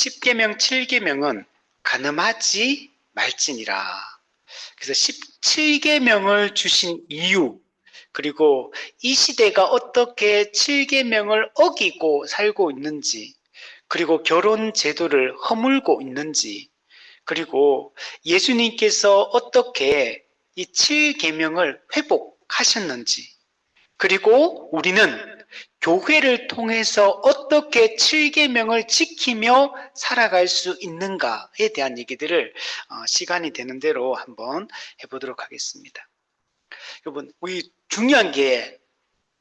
십계명 7계명은 간음하지 말지니라. 그래서 17계명을 주신 이유, 그리고 이 시대가 어떻게 7계명을 어기고 살고 있는지, 그리고 결혼 제도를 허물고 있는지, 그리고 예수님께서 어떻게 이 7계명을 회복하셨는지, 그리고 우리는 교회를 통해서 어떻게 7계명을 지키며 살아갈 수 있는가에 대한 얘기들을 시간이 되는 대로 한번 해보도록 하겠습니다. 여러분, 우리 중요한 게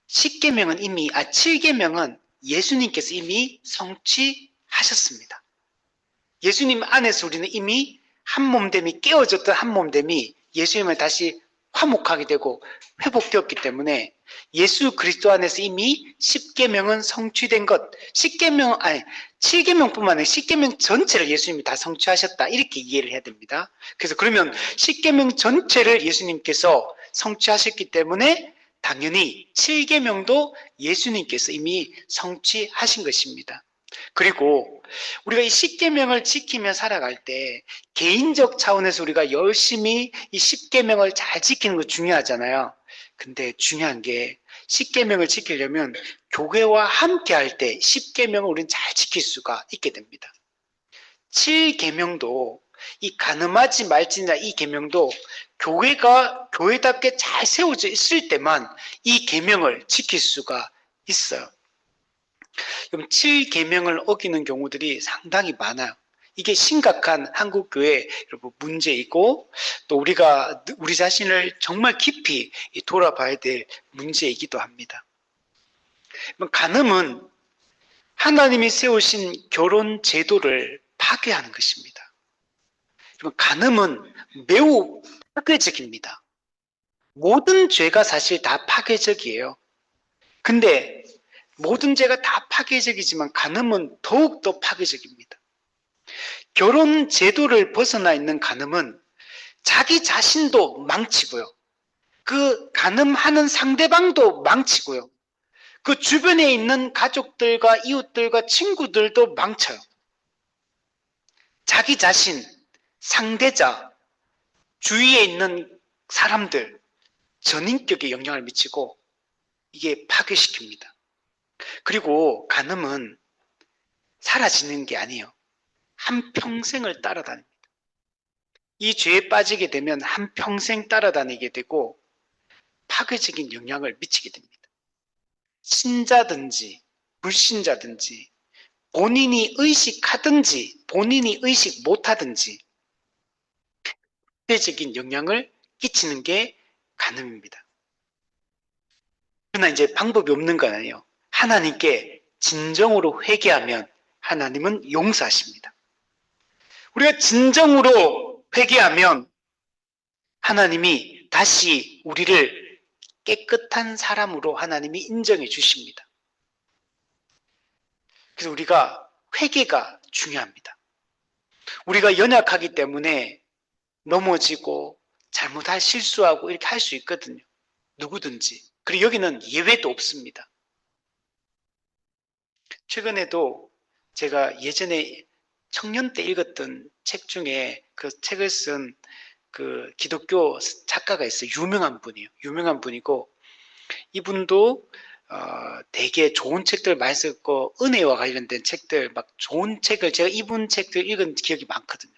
7계명은 예수님께서 이미 성취하셨습니다. 예수님 안에서 우리는 이미 한 몸됨이, 깨어졌던 한 몸됨이 예수님을 다시 화목하게 되고 회복되었기 때문에 예수 그리스도 안에서 이미 10계명은 성취된 것, 7계명뿐만 아니라 10계명 전체를 예수님이 다 성취하셨다, 이렇게 이해를 해야 됩니다. 그래서 그러면 10계명 전체를 예수님께서 성취하셨기 때문에 당연히 7계명도 예수님께서 이미 성취하신 것입니다. 그리고 우리가 이 10계명을 지키며 살아갈 때 개인적 차원에서 우리가 열심히 이 10계명을 잘 지키는 거 중요하잖아요. 근데 중요한 게 10계명을 지키려면 교회와 함께 할 때 10계명을 우리는 잘 지킬 수가 있게 됩니다. 7계명도 이 간음하지 말지니라 이 계명도 교회가 교회답게 잘 세워져 있을 때만 이 계명을 지킬 수가 있어요. 그럼 7계명을 어기는 경우들이 상당히 많아요. 이게 심각한 한국교회 여러분 문제이고, 또 우리가 우리 자신을 정말 깊이 돌아봐야 될 문제이기도 합니다. 간음은 하나님이 세우신 결혼 제도를 파괴하는 것입니다. 간음은 매우 파괴적입니다. 모든 죄가 사실 다 파괴적이에요. 근데 모든 죄가 다 파괴적이지만 간음은 더욱더 파괴적입니다. 결혼 제도를 벗어나 있는 간음은 자기 자신도 망치고요. 그 간음하는 상대방도 망치고요. 그 주변에 있는 가족들과 이웃들과 친구들도 망쳐요. 자기 자신, 상대자, 주위에 있는 사람들, 전인격에 영향을 미치고 이게 파괴시킵니다. 그리고 간음은 사라지는 게 아니에요. 한평생을 따라다닙니다. 이 죄에 빠지게 되면 한평생 따라다니게 되고 파괴적인 영향을 미치게 됩니다. 신자든지 불신자든지 본인이 의식하든지 본인이 의식 못하든지 파괴적인 영향을 끼치는 게 간음입니다. 그러나 이제 방법이 없는 건 아니에요. 하나님께 진정으로 회개하면 하나님은 용서하십니다. 우리가 진정으로 회개하면 하나님이 다시 우리를 깨끗한 사람으로 하나님이 인정해 주십니다. 그래서 우리가 회개가 중요합니다. 우리가 연약하기 때문에 넘어지고 잘못할 실수하고 이렇게 할 수 있거든요. 누구든지. 그리고 여기는 예외도 없습니다. 최근에도 제가 예전에 청년 때 읽었던 책 중에 그 책을 쓴 그 기독교 작가가 있어요. 유명한 분이에요. 유명한 분이고 이분도 되게 좋은 책들 많이 썼고 은혜와 관련된 책들 막 좋은 책을 제가 이분 책들 읽은 기억이 많거든요.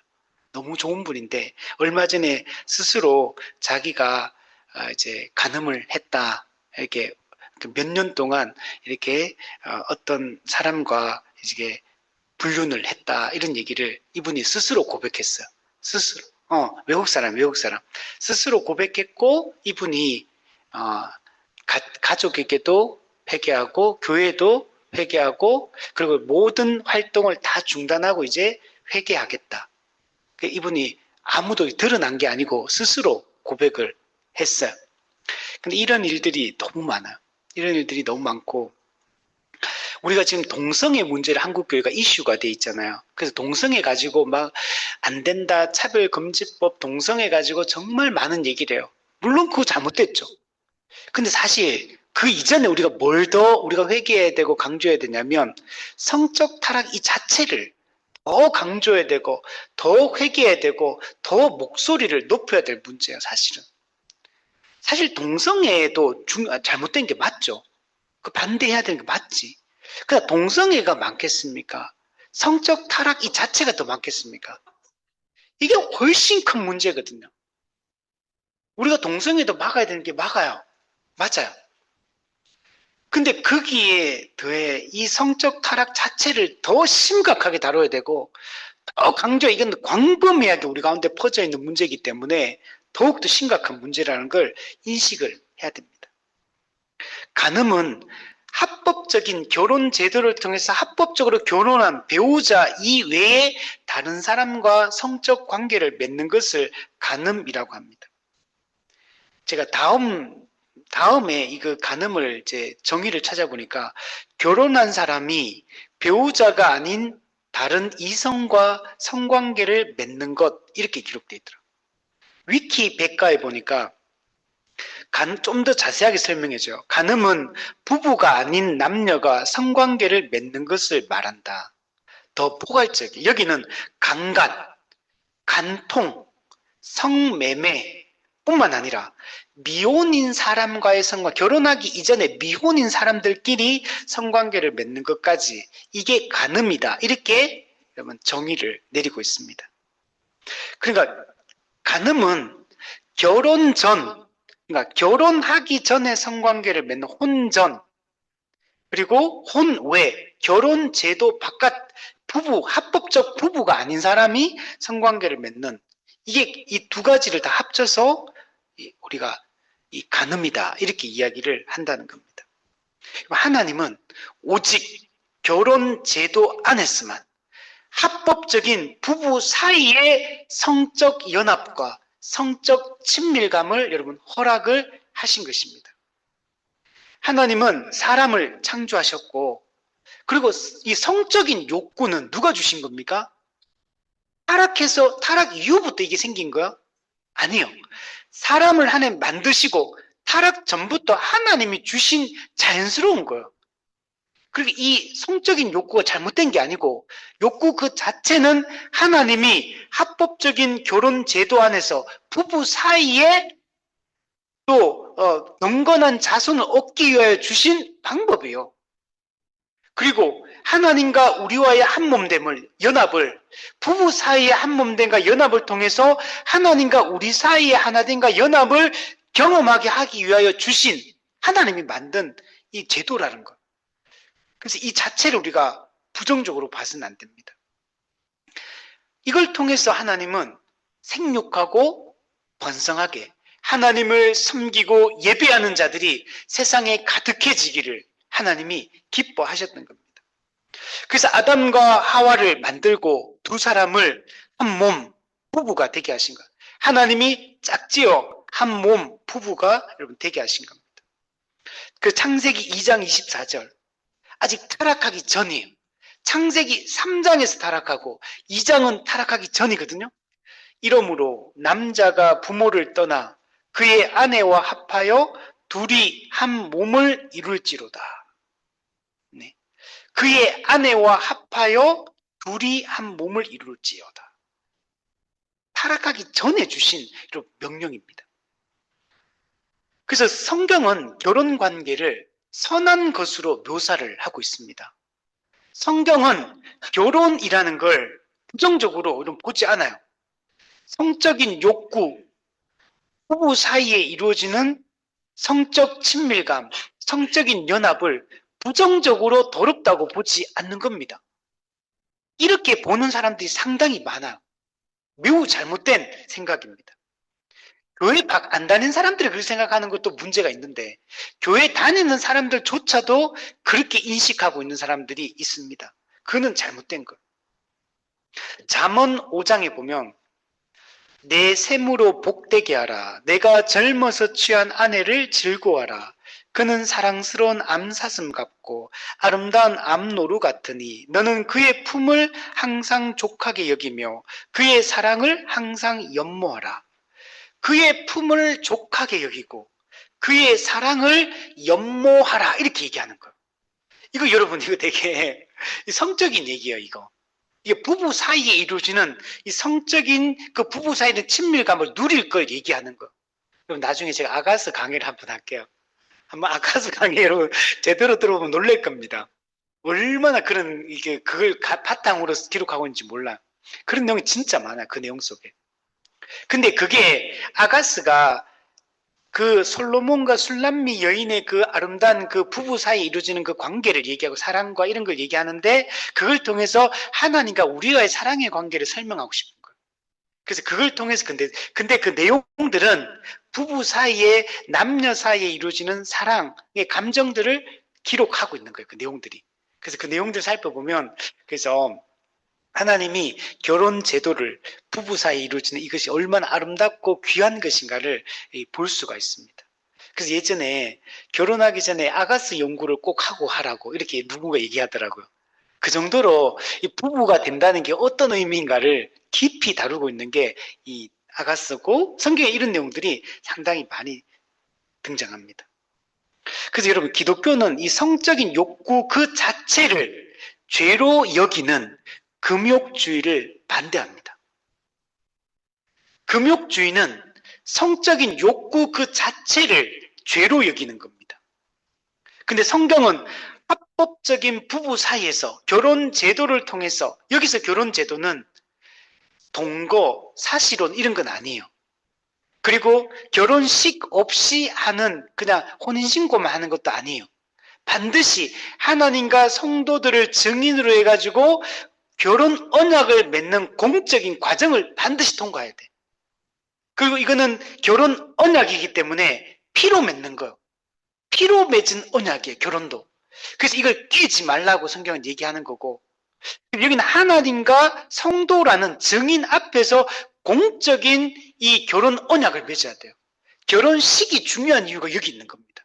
너무 좋은 분인데 얼마 전에 스스로 자기가 이제 간음을 했다 이렇게 몇 년 동안 이렇게 어떤 사람과 이게 불륜을 했다 이런 얘기를 이분이 스스로 고백했어요. 스스로 외국 사람 스스로 고백했고 이분이 가족에게도 회개하고 교회도 회개하고 그리고 모든 활동을 다 중단하고 이제 회개하겠다. 이분이 아무도 드러난 게 아니고 스스로 고백을 했어요. 근데 이런 일들이 너무 많아요. 이런 일들이 너무 많고 우리가 지금 동성애 문제를 한국교회가 이슈가 돼 있잖아요. 그래서 동성애 가지고 막 안 된다, 차별금지법 동성애 가지고 정말 많은 얘기를 해요. 물론 그거 잘못됐죠. 근데 사실 그 이전에 우리가 뭘 더 우리가 회개해야 되고 강조해야 되냐면 성적 타락 이 자체를 더 강조해야 되고 더 회개해야 되고 더 목소리를 높여야 될 문제예요. 사실 동성애도 잘못된 게 맞죠. 그 반대해야 되는 게 맞지. 그러나 동성애가 많겠습니까? 성적 타락 이 자체가 더 많겠습니까? 이게 훨씬 큰 문제거든요. 우리가 동성애도 막아야 되는 게 맞아요. 근데 거기에 더해 이 성적 타락 자체를 더 심각하게 다뤄야 되고 강조, 이건 광범위하게 우리 가운데 퍼져 있는 문제이기 때문에 더욱더 심각한 문제라는 걸 인식을 해야 됩니다. 간음은 합법적인 결혼 제도를 통해서 합법적으로 결혼한 배우자 이외에 다른 사람과 성적 관계를 맺는 것을 간음이라고 합니다. 제가 다음에 이거 간음을 이제 정의를 찾아보니까 결혼한 사람이 배우자가 아닌 다른 이성과 성관계를 맺는 것 이렇게 기록되어 있더라고요. 위키 백과에 보니까 좀 더 자세하게 설명해줘요. 간음은 부부가 아닌 남녀가 성관계를 맺는 것을 말한다. 더 포괄적이에요. 여기는 강간, 간통, 성매매 뿐만 아니라 미혼인 사람과의 결혼하기 이전에 미혼인 사람들끼리 성관계를 맺는 것까지 이게 간음이다. 이렇게 여러분 정의를 내리고 있습니다. 그러니까 간음은 결혼 전, 그러니까 결혼하기 전에 성관계를 맺는 혼전, 그리고 혼외, 결혼 제도 바깥 합법적 부부가 아닌 사람이 성관계를 맺는, 이게 이 두 가지를 다 합쳐서 우리가 이 간음이다 이렇게 이야기를 한다는 겁니다. 하나님은 오직 결혼 제도 안에서만 합법적인 부부 사이의 성적 연합과 성적 친밀감을 여러분 허락을 하신 것입니다. 하나님은 사람을 창조하셨고, 그리고 이 성적인 욕구는 누가 주신 겁니까? 타락 이후부터 이게 생긴 거야? 아니요. 사람을 하나님 만드시고 타락 전부터 하나님이 주신 자연스러운 거예요. 그리고 이 성적인 욕구가 잘못된 게 아니고 욕구 그 자체는 하나님이 합법적인 결혼 제도 안에서 부부 사이에 또 경건한 자손을 얻기 위하여 주신 방법이에요. 그리고 하나님과 우리와의 한몸됨을, 연합을, 부부 사이의 한몸됨과 연합을 통해서 하나님과 우리 사이의 하나됨과 연합을 경험하게 하기 위하여 주신 하나님이 만든 이 제도라는 것. 그래서 이 자체를 우리가 부정적으로 봐서는 안 됩니다. 이걸 통해서 하나님은 생육하고 번성하게 하나님을 섬기고 예배하는 자들이 세상에 가득해지기를 하나님이 기뻐하셨던 겁니다. 그래서 아담과 하와를 만들고 두 사람을 한 몸 부부가 되게 하신 것. 하나님이 짝지어 한 몸 부부가 여러분 되게 하신 겁니다. 그 창세기 2장 24절. 아직 타락하기 전이에요. 창세기 3장에서 타락하고 2장은 타락하기 전이거든요. 이러므로 남자가 부모를 떠나 그의 아내와 합하여 둘이 한 몸을 이룰지로다. 네. 그의 아내와 합하여 둘이 한 몸을 이룰지어다. 타락하기 전에 주신 명령입니다. 그래서 성경은 결혼관계를 선한 것으로 묘사를 하고 있습니다. 성경은 결혼이라는 걸 부정적으로 보지 않아요. 성적인 욕구, 부부 사이에 이루어지는 성적 친밀감, 성적인 연합을 부정적으로 더럽다고 보지 않는 겁니다. 이렇게 보는 사람들이 상당히 많아요. 매우 잘못된 생각입니다. 교회 안 다니는 사람들이 그렇게 생각하는 것도 문제가 있는데 교회 다니는 사람들조차도 그렇게 인식하고 있는 사람들이 있습니다. 그거는 잘못된 거예요. 잠언 5장에 보면 내 샘으로 복되게 하라. 내가 젊어서 취한 아내를 즐거워하라. 그는 사랑스러운 암사슴 같고 아름다운 암노루 같으니 너는 그의 품을 항상 족하게 여기며 그의 사랑을 항상 연모하라. 그의 품을 족하게 여기고 그의 사랑을 연모하라 이렇게 얘기하는 거예요. 이거 여러분 이거 되게 성적인 얘기예요. 이거 이게 부부 사이에 이루어지는 이 성적인 그 부부 사이의 친밀감을 누릴 걸 얘기하는 거. 그럼 나중에 제가 아가스 강의를 한번 할게요. 한번 아가스 강의로 제대로 들어보면 놀랄 겁니다. 얼마나 그런 이게 그걸 바탕으로 기록하고 있는지 몰라. 그런 내용이 진짜 많아, 그 내용 속에. 근데 그게 아가스가 그 솔로몬과 술람미 여인의 그 아름다운 그 부부 사이에 이루어지는 그 관계를 얘기하고 사랑과 이런 걸 얘기하는데 그걸 통해서 하나님과 우리와의 사랑의 관계를 설명하고 싶은 거예요. 그래서 그걸 통해서 근데 그 내용들은 부부 사이에 남녀 사이에 이루어지는 사랑의 감정들을 기록하고 있는 거예요. 그 내용들이. 그래서 그 내용들 살펴보면 그래서 하나님이 결혼 제도를 부부 사이에 이루어지는 이것이 얼마나 아름답고 귀한 것인가를 볼 수가 있습니다. 그래서 예전에 결혼하기 전에 아가스 연구를 꼭 하고 하라고 이렇게 누군가 얘기하더라고요. 그 정도로 이 부부가 된다는 게 어떤 의미인가를 깊이 다루고 있는 게 이 아가스고 성경에 이런 내용들이 상당히 많이 등장합니다. 그래서 여러분 기독교는 이 성적인 욕구 그 자체를 죄로 여기는 금욕주의를 반대합니다. 금욕주의는 성적인 욕구 그 자체를 죄로 여기는 겁니다. 근데 성경은 합법적인 부부 사이에서 결혼 제도를 통해서 여기서 결혼 제도는 동거, 사실혼 이런 건 아니에요. 그리고 결혼식 없이 하는 그냥 혼인신고만 하는 것도 아니에요. 반드시 하나님과 성도들을 증인으로 해가지고 결혼 언약을 맺는 공적인 과정을 반드시 통과해야 돼. 그리고 이거는 결혼 언약이기 때문에 피로 맺는 거예요. 피로 맺은 언약이에요, 결혼도. 그래서 이걸 깨지 말라고 성경은 얘기하는 거고, 여기는 하나님과 성도라는 증인 앞에서 공적인 이 결혼 언약을 맺어야 돼요. 결혼식이 중요한 이유가 여기 있는 겁니다.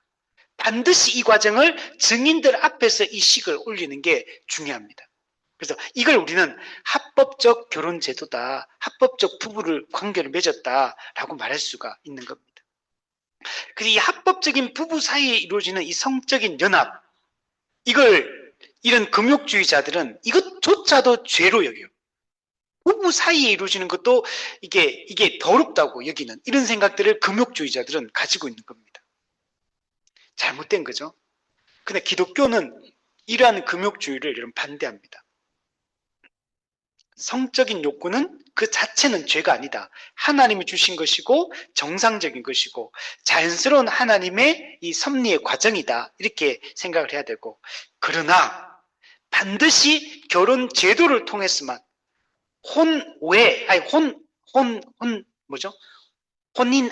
반드시 이 과정을 증인들 앞에서 이 식을 올리는 게 중요합니다. 그래서 이걸 우리는 합법적 결혼 제도다, 합법적 부부를 관계를 맺었다라고 말할 수가 있는 겁니다. 그래서 이 합법적인 부부 사이에 이루어지는 이 성적인 연합, 이런 금욕주의자들은 이것조차도 죄로 여겨요. 부부 사이에 이루어지는 것도 이게 더럽다고 여기는 이런 생각들을 금욕주의자들은 가지고 있는 겁니다. 잘못된 거죠. 근데 기독교는 이러한 금욕주의를 여러분 반대합니다. 성적인 욕구는 그 자체는 죄가 아니다. 하나님이 주신 것이고 정상적인 것이고 자연스러운 하나님의 이 섭리의 과정이다. 이렇게 생각을 해야 되고, 그러나 반드시 결혼 제도를 통해서만 혼인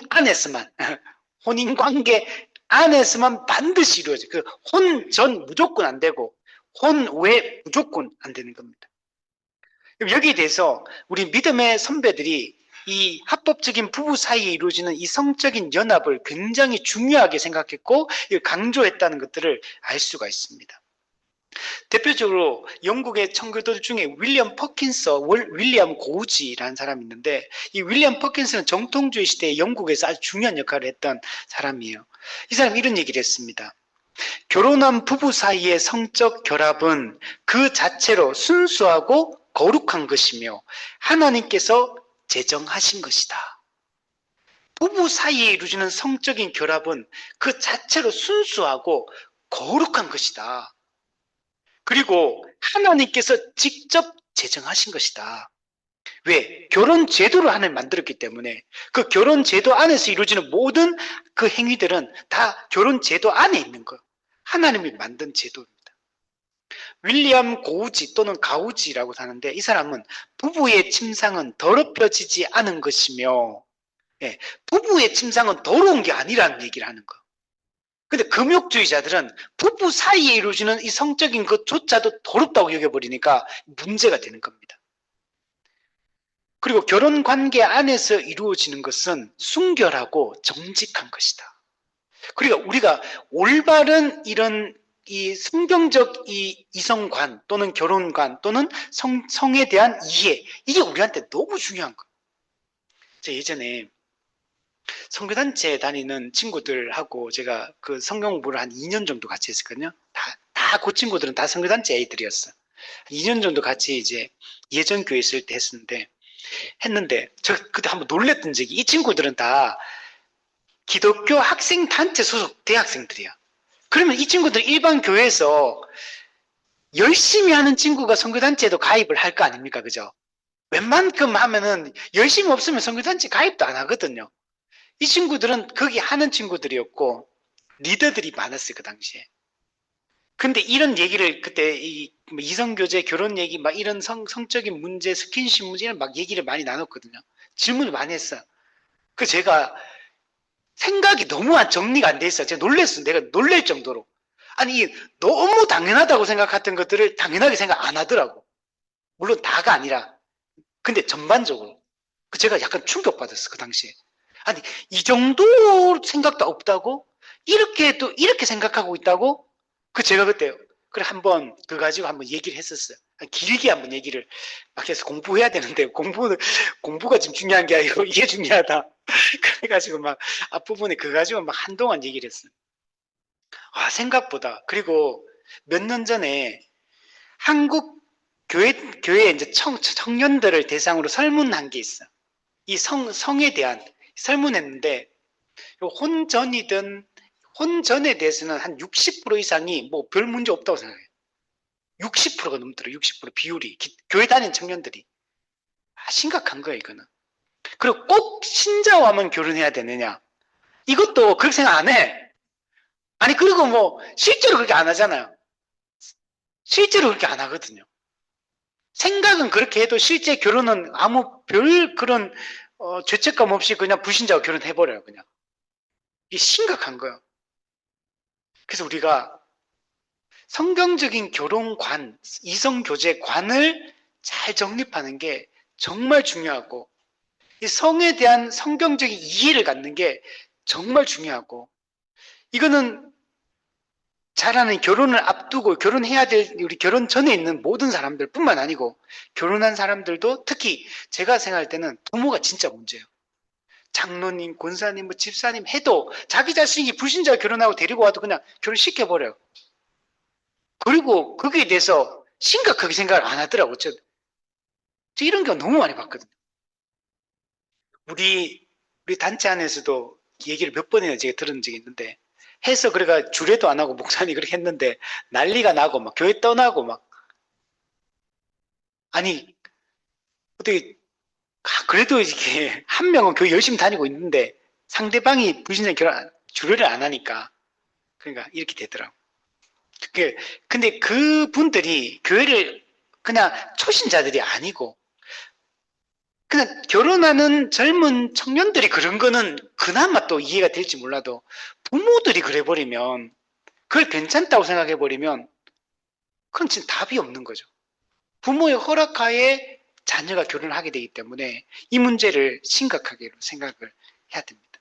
안에서만 혼인 관계 안에서만 반드시 이루어져. 그 혼 전 무조건 안 되고 혼 외 무조건 안 되는 겁니다. 여기에 대해서 우리 믿음의 선배들이 이 합법적인 부부 사이에 이루어지는 이 성적인 연합을 굉장히 중요하게 생각했고 강조했다는 것들을 알 수가 있습니다. 대표적으로 영국의 청교도들 중에 윌리엄 고우지라는 사람이 있는데, 이 윌리엄 퍼킨스는 정통주의 시대에 영국에서 아주 중요한 역할을 했던 사람이에요. 이 사람이 이런 얘기를 했습니다. 결혼한 부부 사이의 성적 결합은 그 자체로 순수하고 거룩한 것이며 하나님께서 제정하신 것이다. 부부 사이에 이루어지는 성적인 결합은 그 자체로 순수하고 거룩한 것이다. 그리고 하나님께서 직접 제정하신 것이다. 왜? 결혼 제도를 하나님 만들었기 때문에 그 결혼 제도 안에서 이루어지는 모든 그 행위들은 다 결혼 제도 안에 있는 거예요. 하나님이 만든 제도입니다. 윌리엄 고우지 또는 가우지라고 하는데, 이 사람은 부부의 침상은 더럽혀지지 않은 것이며, 부부의 침상은 더러운 게 아니라는 얘기를 하는 거예요. 근데 금욕주의자들은 부부 사이에 이루어지는 이 성적인 것조차도 더럽다고 여겨버리니까 문제가 되는 겁니다. 그리고 결혼 관계 안에서 이루어지는 것은 순결하고 정직한 것이다. 그러니까 우리가 올바른 이런 이 성경적 이 이성관 또는 결혼관 또는 성에 대한 이해, 이게 우리한테 너무 중요한 거예요. 제가 예전에 선교단체 다니는 친구들하고 제가 그 성경 공부를 한 2년 정도 같이 했었거든요. 다 그 친구들은 다 선교단체 애들이었어요. 2년 정도 같이 이제 예전 교회 있을 때 했는데 저 그때 한번 놀랬던 적이, 이 친구들은 다 기독교 학생 단체 소속 대학생들이야. 그러면 이 친구들 일반 교회에서 열심히 하는 친구가 선교단체에도 가입을 할 거 아닙니까? 그죠? 웬만큼 하면은 열심히 없으면 선교단체 가입도 안 하거든요. 이 친구들은 거기 하는 친구들이었고 리더들이 많았어요, 그 당시에. 근데 이런 얘기를 그때 이성교제 결혼 얘기 막 이런 성적인 문제, 스킨십 문제 이런 막 얘기를 많이 나눴거든요. 질문을 많이 했어요. 그 제가 생각이 너무 정리가 안 돼 있어요. 제가 놀랬어요. 내가 놀랄 정도로. 아니, 너무 당연하다고 생각했던 것들을 당연하게 생각 안 하더라고. 물론 다가 아니라. 근데 전반적으로. 제가 약간 충격받았어, 그 당시에. 아니, 이 정도 생각도 없다고? 이렇게 또, 이렇게 생각하고 있다고? 제가 그때, 그래, 그거 가지고 한번 얘기를 했었어요. 길게 한번 얘기를 막 해서 공부해야 되는데, 공부가 지금 중요한 게 아니고, 이게 중요하다. 그래가지고 막, 앞부분에 그거 가지고 막 한동안 얘기를 했어요. 생각보다. 그리고 몇 년 전에 한국 교회 이제 청년들을 대상으로 설문한 게 있어. 이 성에 대한 설문했는데, 혼전에 대해서는 한 60% 이상이 뭐 별 문제 없다고 생각해요. 60%가 넘더라고요. 60% 비율이. 교회 다니는 청년들이. 심각한 거예요, 이거는. 그리고 꼭 신자와만 결혼해야 되느냐. 이것도 그렇게 생각 안 해. 아니, 그리고 뭐, 실제로 그렇게 안 하잖아요. 실제로 그렇게 안 하거든요. 생각은 그렇게 해도 실제 결혼은 아무 별 그런 죄책감 없이 그냥 불신자와 결혼해버려요, 그냥. 이게 심각한 거예요. 그래서 우리가 성경적인 결혼관, 이성교제관을 잘 정립하는 게 정말 중요하고, 이 성에 대한 성경적인 이해를 갖는 게 정말 중요하고, 이거는 잘하는 결혼을 앞두고 결혼해야 될 우리 결혼 전에 있는 모든 사람들 뿐만 아니고, 결혼한 사람들도 특히 제가 생각할 때는 부모가 진짜 문제예요. 장로님, 권사님, 뭐 집사님 해도 자기 자식이 불신자 결혼하고 데리고 와도 그냥 결혼시켜버려요. 그리고 거기에 대해서 심각하게 생각을 안 하더라고요. 저 이런 경우 너무 많이 봤거든요. 우리 단체 안에서도 얘기를 몇 번이나 제가 들은 적이 있는데, 해서 그래가 주례도 안 하고 목사님이 그렇게 했는데 난리가 나고 막 교회 떠나고 막. 아니, 어떻게, 그래도 이렇게 한 명은 교회 열심히 다니고 있는데 상대방이 불신자 결혼 주례를 안 하니까, 그러니까 이렇게 되더라고. 근데 그 분들이 교회를 그냥 초신자들이 아니고 그냥 결혼하는 젊은 청년들이 그런 거는 그나마 또 이해가 될지 몰라도, 부모들이 그래버리면, 그걸 괜찮다고 생각해버리면 그건 진짜 답이 없는 거죠. 부모의 허락하에 자녀가 결혼을 하게 되기 때문에 이 문제를 심각하게 생각을 해야 됩니다.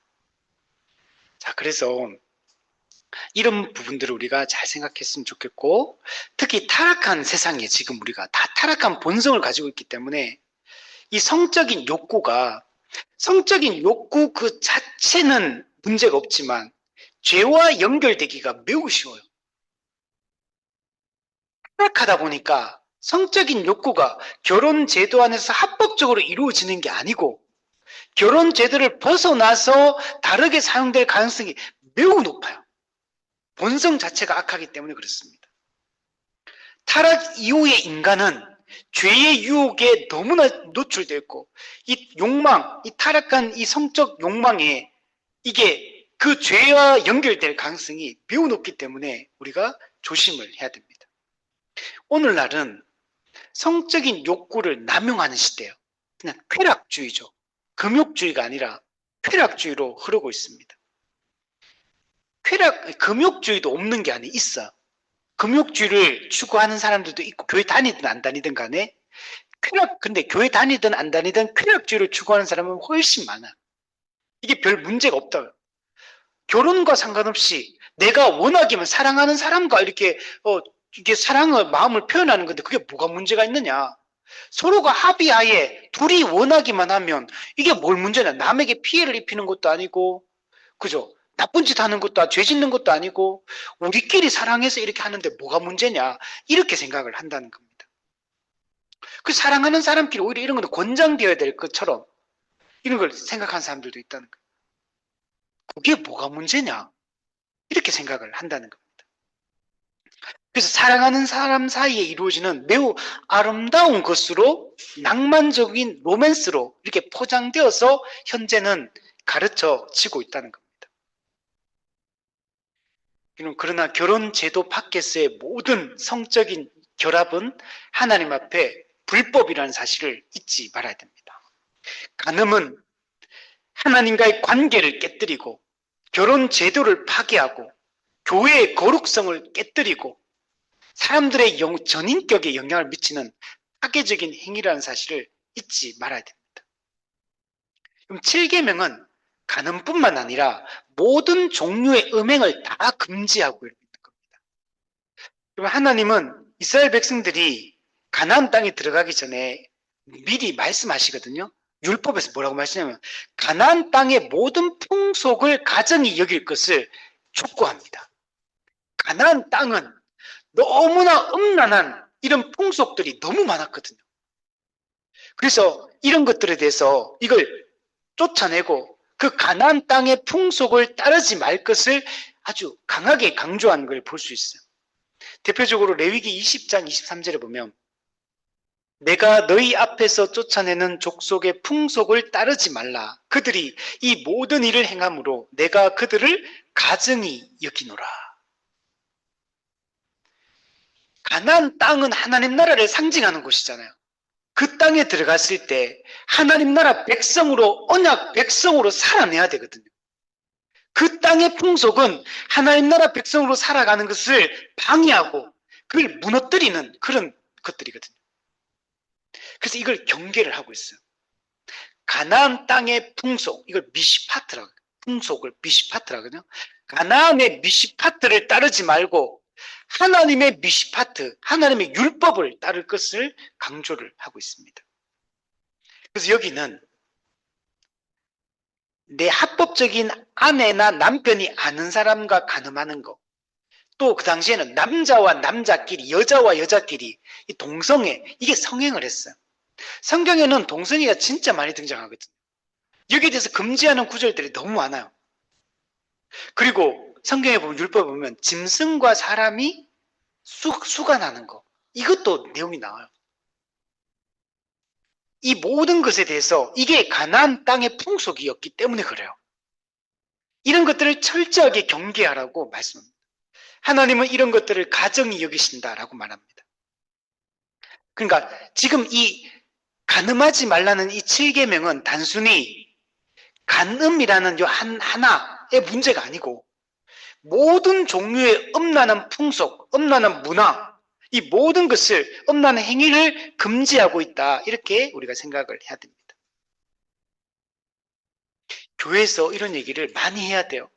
자, 그래서 이런 부분들을 우리가 잘 생각했으면 좋겠고, 특히 타락한 세상에 지금 우리가 다 타락한 본성을 가지고 있기 때문에 이 성적인 욕구 그 자체는 문제가 없지만 죄와 연결되기가 매우 쉬워요. 타락하다 보니까 성적인 욕구가 결혼 제도 안에서 합법적으로 이루어지는 게 아니고 결혼 제도를 벗어나서 다르게 사용될 가능성이 매우 높아요. 본성 자체가 악하기 때문에 그렇습니다. 타락 이후의 인간은 죄의 유혹에 너무나 노출되어 있고, 이 욕망, 이 타락한 이 성적 욕망에 이게 그 죄와 연결될 가능성이 매우 높기 때문에 우리가 조심을 해야 됩니다. 오늘날은 성적인 욕구를 남용하는 시대예요. 그냥 쾌락주의죠. 금욕주의가 아니라 쾌락주의로 흐르고 있습니다. 금욕주의도 없는 게 아니 있어. 금욕주의를 추구하는 사람들도 있고, 교회 다니든 안 다니든 간에 근데 교회 다니든 안 다니든 쾌락주의를 추구하는 사람은 훨씬 많아. 이게 별 문제가 없다. 결혼과 상관없이 내가 원하기만 사랑하는 사람과 이렇게 이게 사랑의 마음을 표현하는 건데 그게 뭐가 문제가 있느냐. 서로가 합의하에 둘이 원하기만 하면 이게 뭘 문제냐. 남에게 피해를 입히는 것도 아니고, 그죠? 나쁜 짓 하는 것도 죄 짓는 것도 아니고 우리끼리 사랑해서 이렇게 하는데 뭐가 문제냐, 이렇게 생각을 한다는 겁니다. 그 사랑하는 사람끼리 오히려 이런 것도 권장되어야 될 것처럼 이런 걸 생각하는 사람들도 있다는 거예요. 그게 뭐가 문제냐? 이렇게 생각을 한다는 겁니다. 그래서 사랑하는 사람 사이에 이루어지는 매우 아름다운 것으로 낭만적인 로맨스로 이렇게 포장되어서 현재는 가르쳐지고 있다는 겁니다. 그러나 결혼 제도 밖에서의 모든 성적인 결합은 하나님 앞에 불법이라는 사실을 잊지 말아야 됩니다. 간음은 하나님과의 관계를 깨뜨리고 결혼 제도를 파괴하고 교회의 거룩성을 깨뜨리고 사람들의 전인격에 영향을 미치는 파괴적인 행위라는 사실을 잊지 말아야 됩니다. 그럼 7계명은 간음뿐만 아니라 모든 종류의 음행을 다 금지하고 있는 겁니다. 그럼 하나님은 이스라엘 백성들이 가나안 땅에 들어가기 전에 미리 말씀하시거든요. 율법에서 뭐라고 말씀하냐면 가나안 땅의 모든 풍속을 가정이 여길 것을 촉구합니다. 가나안 땅은 너무나 음란한 이런 풍속들이 너무 많았거든요. 그래서 이런 것들에 대해서 이걸 쫓아내고 그 가나안 땅의 풍속을 따르지 말 것을 아주 강하게 강조한 걸 볼 수 있어요. 대표적으로 레위기 20장 23절에 보면 내가 너희 앞에서 쫓아내는 족속의 풍속을 따르지 말라. 그들이 이 모든 일을 행함으로 내가 그들을 가증히 여기노라. 가나안 땅은 하나님 나라를 상징하는 곳이잖아요. 그 땅에 들어갔을 때 하나님 나라 백성으로 언약 백성으로 살아내야 되거든요. 그 땅의 풍속은 하나님 나라 백성으로 살아가는 것을 방해하고 그걸 무너뜨리는 그런 것들이거든요. 그래서 이걸 경계를 하고 있어요. 가나안 땅의 풍속, 이걸 미시파트라고, 풍속을 미시파트라거든요. 가나안의 미시파트를 따르지 말고 하나님의 미시파트, 하나님의 율법을 따를 것을 강조를 하고 있습니다. 그래서 여기는 내 합법적인 아내나 남편이 아는 사람과 간음하는 거, 또 그 당시에는 남자와 남자끼리, 여자와 여자끼리 이 동성애, 이게 성행을 했어요. 성경에는 동성애가 진짜 많이 등장하거든요. 여기에 대해서 금지하는 구절들이 너무 많아요. 그리고 성경에 보면 율법에 보면 짐승과 사람이 수간하는 거, 이것도 내용이 나와요. 이 모든 것에 대해서 이게 가나안 땅의 풍속이었기 때문에 그래요. 이런 것들을 철저하게 경계하라고 말씀합니다. 하나님은 이런 것들을 가정히 여기신다라고 말합니다. 그러니까 지금 이 간음하지 말라는 이 7계명은 단순히 간음이라는 요 하나의 문제가 아니고 모든 종류의 음란한 풍속, 음란한 문화, 이 모든 것을 음란한 행위를 금지하고 있다. 이렇게 우리가 생각을 해야 됩니다. 교회에서 이런 얘기를 많이 해야 돼요.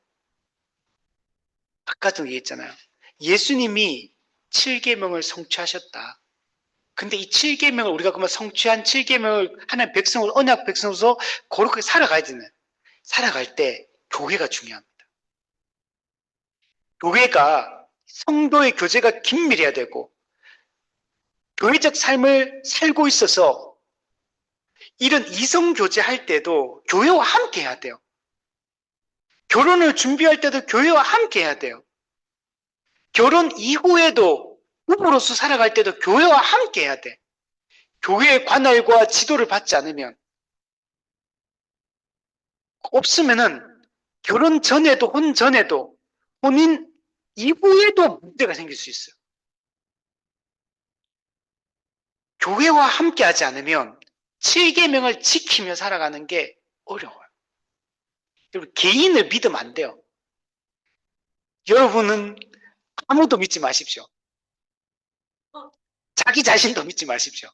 아까도 얘기했잖아요. 예수님이 7계명을 성취하셨다. 근데 이 7계명을 우리가 그러면 성취한 7계명을 하나님 백성을 언약 백성으로서 거룩하게 살아가야 되는, 살아갈 때 교회가 중요합니다. 교회가 성도의 교제가 긴밀해야 되고 교회적 삶을 살고 있어서 이런 이성 교제할 때도 교회와 함께 해야 돼요. 결혼을 준비할 때도 교회와 함께 해야 돼요. 결혼 이후에도 부부로서 살아갈 때도 교회와 함께 해야 돼. 교회의 관할과 지도를 받지 않으면, 없으면은 결혼 전에도 혼 전에도 혼인 이후에도 문제가 생길 수 있어요. 교회와 함께 하지 않으면 7계명을 지키며 살아가는 게 어려워요. 여러분, 개인을 믿으면 안 돼요. 여러분은 아무도 믿지 마십시오. 자기 자신도 믿지 마십시오.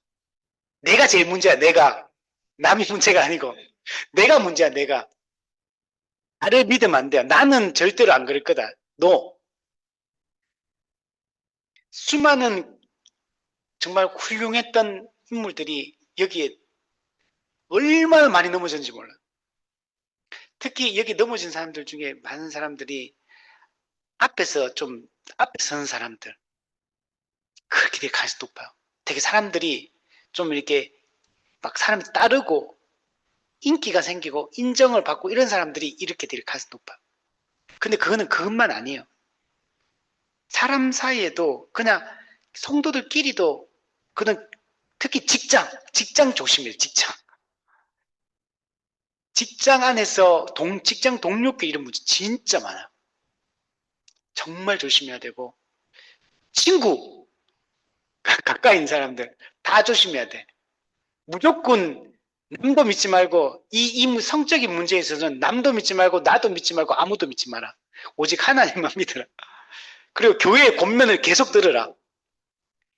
내가 제일 문제야, 내가. 남이 문제가 아니고. 내가 문제야, 내가. 나를 믿으면 안 돼요. 나는 절대로 안 그럴 거다. No. 수많은 정말 훌륭했던 인물들이 여기에 얼마나 많이 넘어졌는지 몰라. 특히 여기 넘어진 사람들 중에 많은 사람들이 앞에 서는 사람들. 그렇게 되게 가시 높아요. 되게 사람들이 좀 이렇게 막 사람이 따르고 인기가 생기고 인정을 받고 이런 사람들이 이렇게 될 가능성이 높아요. 근데 그거는 그것만 아니에요. 사람 사이에도 그냥 성도들끼리도 그는 특히 직장 조심해요. 직장 안에서 직장 동료끼리 이런 문제 진짜 많아요. 정말 조심해야 되고 친구 가까이 있는 사람들 다 조심해야 돼. 무조건 남도 믿지 말고 이 성적인 문제에 있어서는 남도 믿지 말고 나도 믿지 말고 아무도 믿지 마라. 오직 하나님만 믿어라. 그리고 교회의 권면을 계속 들으라.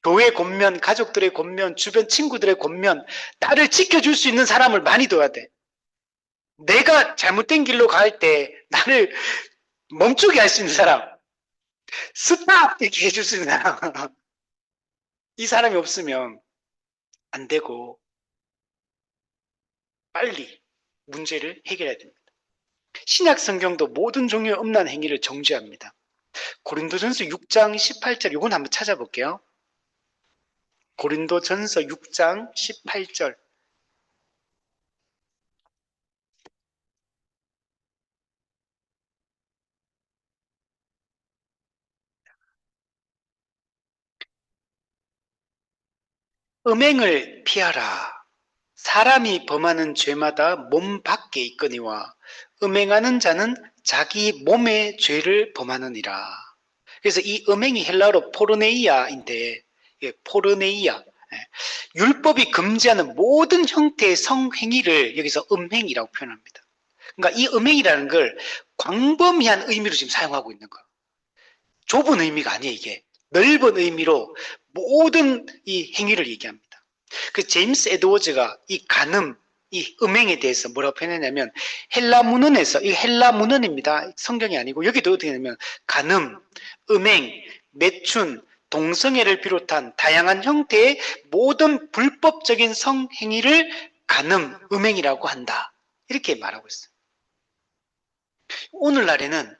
교회의 권면, 가족들의 권면, 주변 친구들의 권면, 나를 지켜줄 수 있는 사람을 많이 둬야 돼. 내가 잘못된 길로 갈 때 나를 멈추게 할 수 있는 사람, 스탑! 이렇게 해줄 수 있는 사람. 이 사람이 없으면 안 되고 빨리 문제를 해결해야 됩니다. 신약 성경도 모든 종류의 음란 행위를 정죄합니다. 고린도전서 6장 18절 이건 한번 찾아볼게요. 고린도전서 6장 18절 음행을 피하라. 사람이 범하는 죄마다 몸 밖에 있거니와 음행하는 자는 자기 몸의 죄를 범하느니라. 그래서 이 음행이 헬라어로 포르네이아인데 포르네이아 율법이 금지하는 모든 형태의 성행위를 여기서 음행이라고 표현합니다. 그러니까 이 음행이라는 걸 광범위한 의미로 지금 사용하고 있는 거예요. 좁은 의미가 아니에요. 이게 넓은 의미로 모든 이 행위를 얘기합니다. 그 제임스 에드워즈가 이 간음, 이 음행에 대해서 뭐라고 표현했냐면 헬라 문헌에서 이 헬라 문헌입니다. 성경이 아니고 여기도 어떻게 되냐면 간음, 음행, 매춘, 동성애를 비롯한 다양한 형태의 모든 불법적인 성행위를 간음, 음행이라고 한다. 이렇게 말하고 있어요. 오늘날에는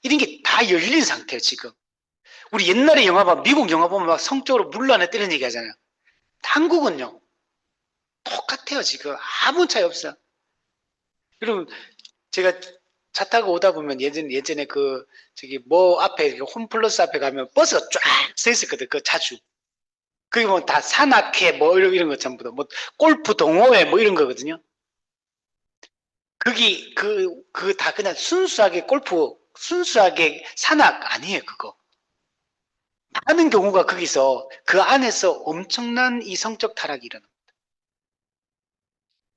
이런 게 다 열린 상태예요, 지금. 우리 옛날에 영화 보면, 미국 영화 보면 막 성적으로 물러나 때리는 얘기 하잖아요. 한국은요, 똑같아요, 지금. 아무 차이 없어요. 여러분, 제가 차 타고 오다 보면 예전에 저기 뭐 앞에, 홈플러스 앞에 가면 버스가 쫙 서 있었거든, 그 자주. 그게 뭐 다 산악회 뭐 이런 거 전부 다, 뭐 골프 동호회 뭐 이런 거거든요. 거기, 다 그냥 순수하게 골프, 순수하게 산악 아니에요, 그거. 많은 경우가 거기서 그 안에서 엄청난 이 성적 타락이 일어나.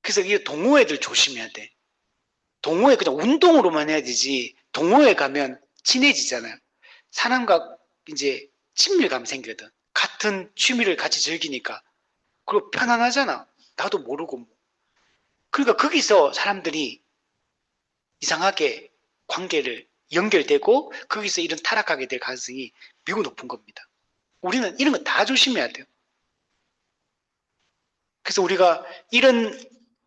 그래서 이 동호회들 조심해야 돼. 동호회 그냥 운동으로만 해야 되지. 동호회 가면 친해지잖아요. 사람과 이제 친밀감 생기거든. 같은 취미를 같이 즐기니까. 그리고 편안하잖아. 나도 모르고 뭐. 그러니까 거기서 사람들이 이상하게 관계를 연결되고 거기서 이런 타락하게 될 가능성이 매우 높은 겁니다. 우리는 이런 거 다 조심해야 돼요. 그래서 우리가 이런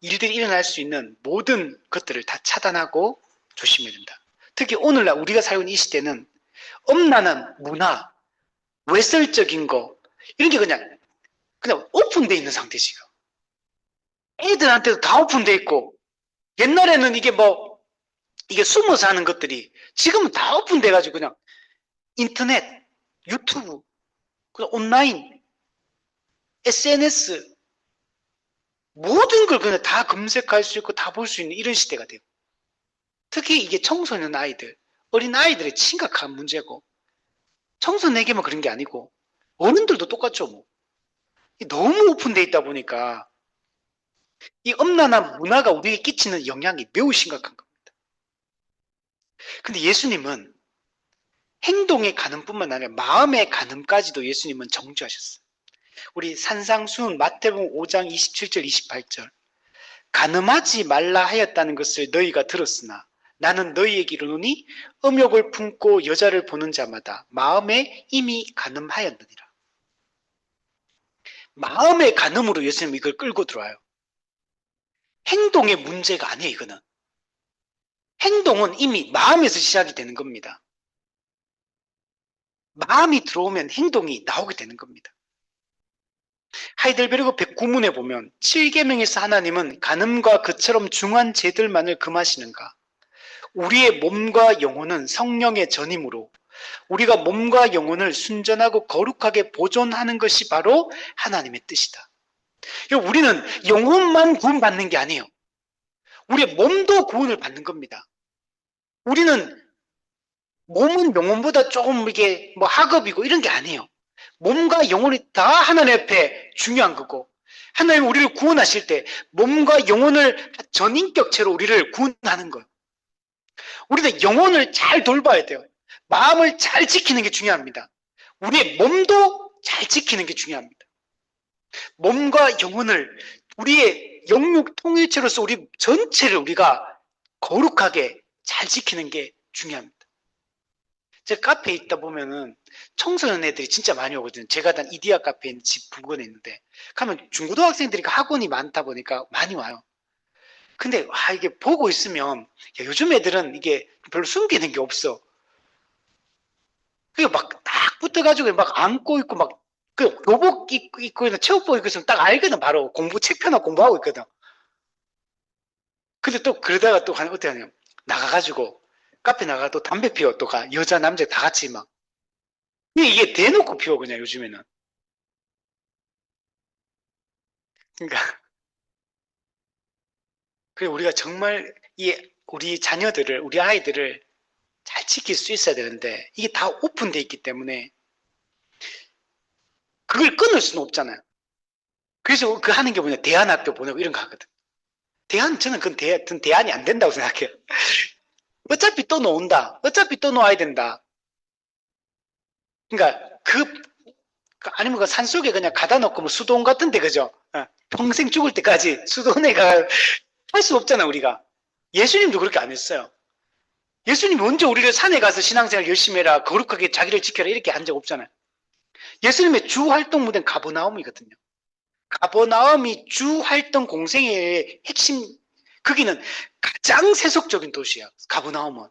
일들이 일어날 수 있는 모든 것들을 다 차단하고 조심해야 된다. 특히 오늘날 우리가 살고 있는 이 시대는 엄란한 문화, 외설적인 거 이런 게 그냥 오픈되어 있는 상태 지금. 애들한테도 다 오픈되어 있고 옛날에는 이게 숨어서 하는 것들이 지금은 다 오픈돼 가지고 그냥 인터넷, 유튜브, 그냥 온라인, SNS 모든 걸 그냥 다 검색할 수 있고 다 볼 수 있는 이런 시대가 되고 특히 이게 청소년 아이들, 어린 아이들의 심각한 문제고 청소년에게만 그런 게 아니고 어른들도 똑같죠 뭐. 너무 오픈돼 있다 보니까 이 엄란한 문화가 우리에게 끼치는 영향이 매우 심각한 겁니다. 근데 예수님은 행동의 간음뿐만 아니라 마음의 간음까지도 예수님은 정죄하셨어요. 우리 산상수훈 마태복음 5장 27절 28절 간음하지 말라 하였다는 것을 너희가 들었으나 나는 너희에게 이르노니 음욕을 품고 여자를 보는 자마다 마음에 이미 간음하였느니라. 마음의 간음으로 예수님 이걸 끌고 들어와요. 행동의 문제가 아니에요. 이거는. 행동은 이미 마음에서 시작이 되는 겁니다. 마음이 들어오면 행동이 나오게 되는 겁니다. 하이델베르그 109문에 보면 7계명에서 하나님은 간음과 그처럼 중한 죄들만을 금하시는가? 우리의 몸과 영혼은 성령의 전임으로 우리가 몸과 영혼을 순전하고 거룩하게 보존하는 것이 바로 하나님의 뜻이다. 우리는 영혼만 구원받는 게 아니에요. 우리의 몸도 구원을 받는 겁니다. 우리는 몸은 영혼보다 조금 이게 뭐 하급이고 이런 게 아니에요. 몸과 영혼이 다 하나님 앞에 중요한 거고, 하나님 우리를 구원하실 때 몸과 영혼을 전인격체로 우리를 구원하는 거예요. 우리는 영혼을 잘 돌봐야 돼요. 마음을 잘 지키는 게 중요합니다. 우리의 몸도 잘 지키는 게 중요합니다. 몸과 영혼을 우리의 영육 통일체로서 우리 전체를 우리가 거룩하게 잘 지키는 게 중요합니다. 제가 카페에 있다 보면은 청소년 애들이 진짜 많이 오거든요. 제가 단 이디야 카페 있는 집 부근에 있는데 가면 중고등학생들이 학원이 많다 보니까 많이 와요. 근데 이게 보고 있으면 요즘 애들은 이게 별로 숨기는 게 없어. 그게 막 딱 붙어가지고 막 안고 있고 막 그 교복 입고 체육복 입고 있으면 딱 알거든. 바로 책 펴나 공부하고 있거든. 근데 또 그러다가 또 어떻게 하냐, 나가가지고 카페 나가 또 담배 피워. 또 여자 남자 다 같이 막 이게 대놓고 피워 그냥 요즘에는. 그러니까 우리가 정말 우리 자녀들을, 우리 아이들을 잘 지킬 수 있어야 되는데 이게 다 오픈돼 있기 때문에 그걸 끊을 수는 없잖아요. 그래서 그 하는 게 뭐냐, 대안학교 보내고 이런 거 하거든. 저는 그건 대안이 안 된다고 생각해요. 어차피 또 놓은다. 어차피 또 놓아야 된다. 그러니까 아니면 그 산속에 그냥 가다 놓고 뭐 수도원 같은데, 그죠? 평생 죽을 때까지 수도원에 할 수 없잖아, 우리가. 예수님도 그렇게 안 했어요. 예수님이 언제 우리를 산에 가서 신앙생활 열심히 해라, 거룩하게 자기를 지켜라 이렇게 한 적 없잖아요. 예수님의 주 활동 무대는 가버나움이거든요. 가버나움이 주 활동 공생의 핵심, 거기는 가장 세속적인 도시야, 가버나움은.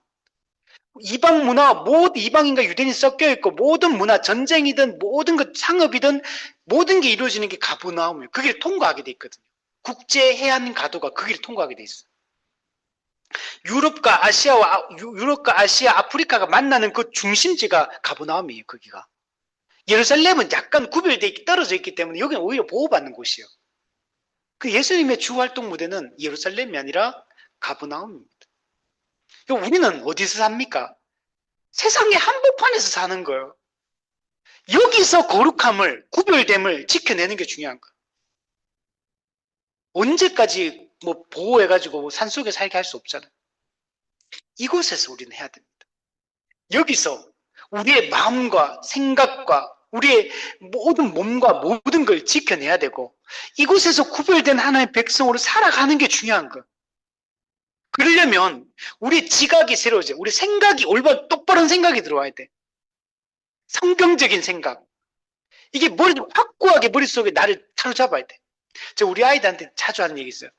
이방 문화, 모든 이방인과 유대인이 섞여 있고 모든 문화, 전쟁이든 모든 것, 상업이든 모든 게 이루어지는 게 가버나움이에요. 그 길을 통과하게 돼 있거든요. 국제 해안 가도가 그 길을 통과하게 돼 있어. 유럽과 아시아, 아프리카가 만나는 그 중심지가 가버나움이에요. 거기가. 예루살렘은 약간 구별돼 있기, 떨어져 있기 때문에 여기는 오히려 보호받는 곳이에요. 그 예수님의 주 활동 무대는 예루살렘이 아니라 가버나움입니다. 우리는 어디서 삽니까? 세상의 한복판에서 사는 거예요. 여기서 거룩함을, 구별됨을 지켜내는 게 중요한 거예요. 언제까지 뭐 보호해가지고 뭐 산속에 살게 할 수 없잖아요. 이곳에서 우리는 해야 됩니다. 여기서 우리의 마음과 생각과 우리의 모든 몸과 모든 걸 지켜내야 되고, 이곳에서 구별된 하나의 백성으로 살아가는 게 중요한 거예요. 그러려면 우리 지각이 새로워져. 우리 생각이 올바른 똑바른 생각이 들어와야 돼. 성경적인 생각. 이게 확고하게 머릿속에 나를 사로잡아야 돼. 우리 아이들한테 자주 하는 얘기 있어요.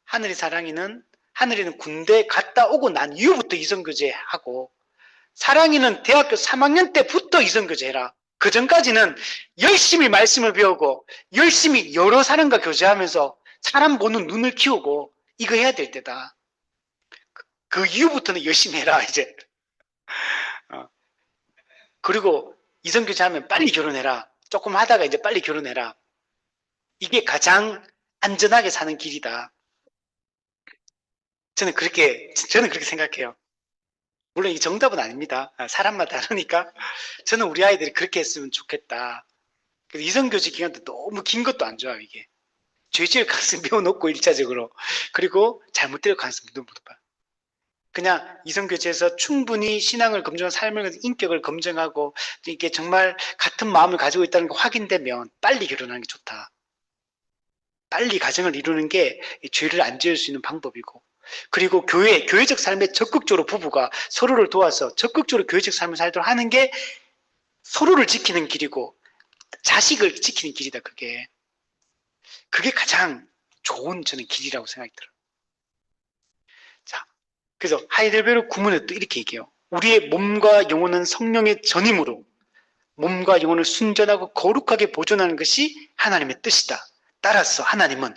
하늘이는 군대 갔다 오고 난 이후부터 이성교제 하고, 사랑이는 대학교 3학년 때부터 이성교제 해라. 그 전까지는 열심히 말씀을 배우고 열심히 여러 사람과 교제하면서 사람 보는 눈을 키우고 이거 해야 될 때다. 그 이후부터는 열심히 해라 이제. 그리고 이성교제하면 빨리 결혼해라. 조금 하다가 이제 빨리 결혼해라. 이게 가장 안전하게 사는 길이다. 저는 그렇게 생각해요. 물론 이 정답은 아닙니다. 사람마다 다르니까. 저는 우리 아이들이 그렇게 했으면 좋겠다. 이성교제 기간도 너무 긴 것도 안 좋아요, 이게. 죄 지을 가능성이 매우 높고, 1차적으로. 그리고 잘못될 가능성이 너무 높아요. 그냥 이성교제에서 충분히 신앙을 검증하고 삶을, 인격을 검증하고, 이게 정말 같은 마음을 가지고 있다는 게 확인되면 빨리 결혼하는 게 좋다. 빨리 가정을 이루는 게 죄를 안 지을 수 있는 방법이고, 그리고 교회적 삶에 적극적으로 부부가 서로를 도와서 적극적으로 교회적 삶을 살도록 하는 게 서로를 지키는 길이고 자식을 지키는 길이다. 그게 가장 좋은 저는 길이라고 생각이 들어요. 자, 그래서 하이델베르 구문에 또 이렇게 얘기해요. 우리의 몸과 영혼은 성령의 전임으로 몸과 영혼을 순전하고 거룩하게 보존하는 것이 하나님의 뜻이다. 따라서 하나님은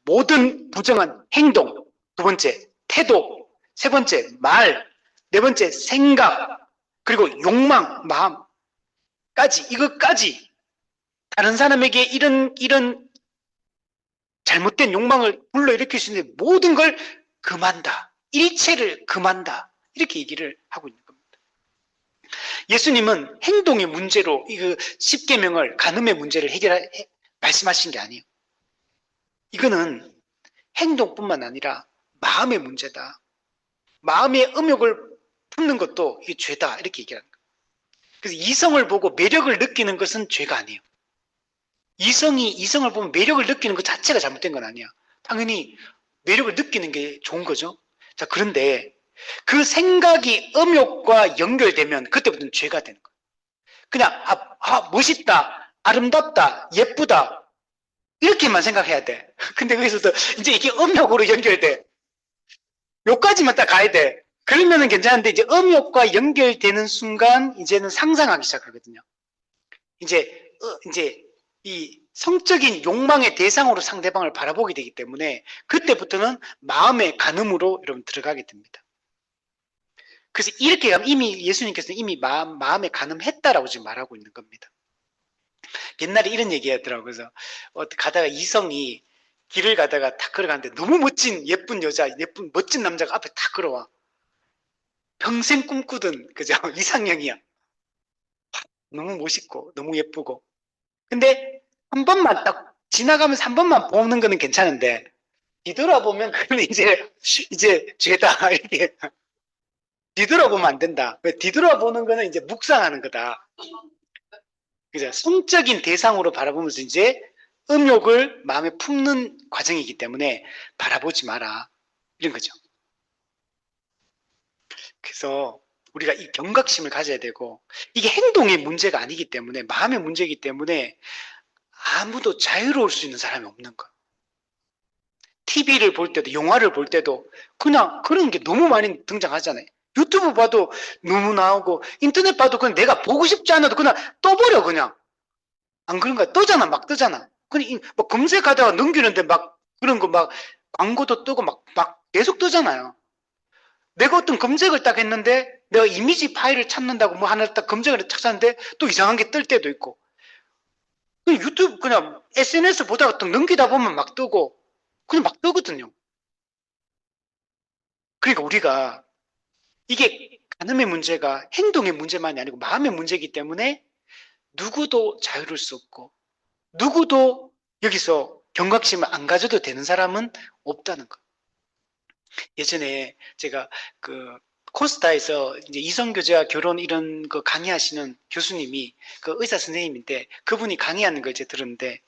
모든 부정한 행동, 두 번째 태도, 세 번째 말, 네 번째 생각, 그리고 욕망, 마음까지, 이것까지 다른 사람에게 이런 잘못된 욕망을 불러일으킬 수 있는 모든 걸 금한다. 일체를 금한다. 이렇게 얘기를 하고 있는 겁니다. 예수님은 행동의 문제로 이 십계명을, 간음의 문제를 말씀하신 게 아니에요. 이거는 행동뿐만 아니라 마음의 문제다. 마음의 음욕을 품는 것도 이게 죄다. 이렇게 얘기하는 거예요. 그래서 이성을 보고 매력을 느끼는 것은 죄가 아니에요. 이성을 보면 매력을 느끼는 것 자체가 잘못된 건 아니야. 당연히 매력을 느끼는 게 좋은 거죠. 자, 그런데 그 생각이 음욕과 연결되면 그때부터는 죄가 되는 거예요. 그냥 멋있다, 아름답다, 예쁘다 이렇게만 생각해야 돼. 근데 거기서도 이제 이게 음욕으로 연결돼. 요까지만 딱 가야 돼. 그러면은 괜찮은데 이제 음욕과 연결되는 순간 이제는 상상하기 시작하거든요. 이제 이 성적인 욕망의 대상으로 상대방을 바라보게 되기 때문에 그때부터는 마음의 간음으로 여러분 들어가게 됩니다. 그래서 이렇게 하면 이미 예수님께서는 이미 마음에 간음했다라고 지금 말하고 있는 겁니다. 옛날에 이런 얘기 하더라고요. 그래서 가다가 이성이 길을 가다가 탁 걸어가는데 너무 멋진 예쁜 여자, 예쁜 멋진 남자가 앞에 탁 걸어와. 평생 꿈꾸던 그죠? 이상형이야. 너무 멋있고 너무 예쁘고. 근데 한 번만 딱 지나가면서 한 번만 보는 거는 괜찮은데 뒤돌아보면 그건 이제 죄다 이렇게 뒤돌아보면 안 된다. 왜 뒤돌아보는 거는 이제 묵상하는 거다. 그죠? 성적인 대상으로 바라보면서 이제 음욕을 마음에 품는 과정이기 때문에 바라보지 마라. 이런 거죠. 그래서 우리가 이 경각심을 가져야 되고 이게 행동의 문제가 아니기 때문에 마음의 문제이기 때문에 아무도 자유로울 수 있는 사람이 없는 거예요. TV를 볼 때도 영화를 볼 때도 그냥 그런 게 너무 많이 등장하잖아요. 유튜브 봐도 너무 나오고 인터넷 봐도 그냥 내가 보고 싶지 않아도 그냥 떠버려 그냥. 안 그런가? 뜨잖아. 막 뜨잖아. 그냥 뭐 검색하다가 넘기는데 막 그런 거 막 광고도 뜨고 막 계속 뜨잖아요. 내가 어떤 검색을 딱 했는데 내가 이미지 파일을 찾는다고 뭐 하나 딱 검색을 찾았는데 또 이상한 게 뜰 때도 있고 그냥 유튜브 그냥 SNS 보다가 또 넘기다 보면 막 뜨고 그냥 막 뜨거든요. 그러니까 우리가 이게 간음의 문제가 행동의 문제만이 아니고 마음의 문제이기 때문에 누구도 자유로울 수 없고 누구도 여기서 경각심을 안 가져도 되는 사람은 없다는 거. 예전에 제가 그 코스타에서 이제 이성교제와 결혼 이런 거 강의하시는 교수님이 그 의사 선생님인데 그분이 강의하는 걸 이제 들었는데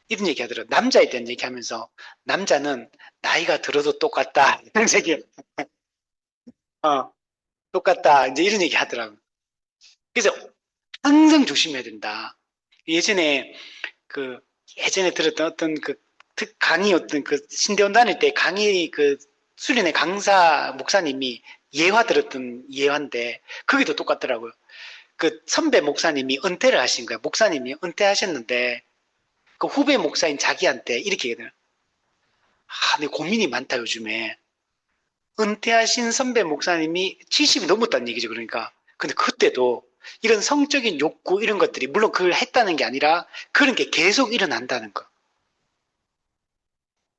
이런 얘기 하더라고요. 남자에 대한 얘기 하면서 남자는 나이가 들어도 똑같다. 이런 얘기, 똑같다. 이제 이런 얘기 하더라고요. 그래서 항상 조심해야 된다. 예전에 들었던 어떤 강의 어떤 신대원 다닐 때 강의 수련회 강사 목사님이 예화 들었던 예화인데 거기도 똑같더라고요. 그 선배 목사님이 은퇴를 하신 거예요. 목사님이 은퇴하셨는데 그 후배 목사인 자기한테 이렇게 얘기해요. 내 고민이 많다 요즘에. 은퇴하신 선배 목사님이 70이 넘었다는 얘기죠. 그러니까. 근데 그때도 이런 성적인 욕구 이런 것들이 물론 그걸 했다는 게 아니라 그런 게 계속 일어난다는 거.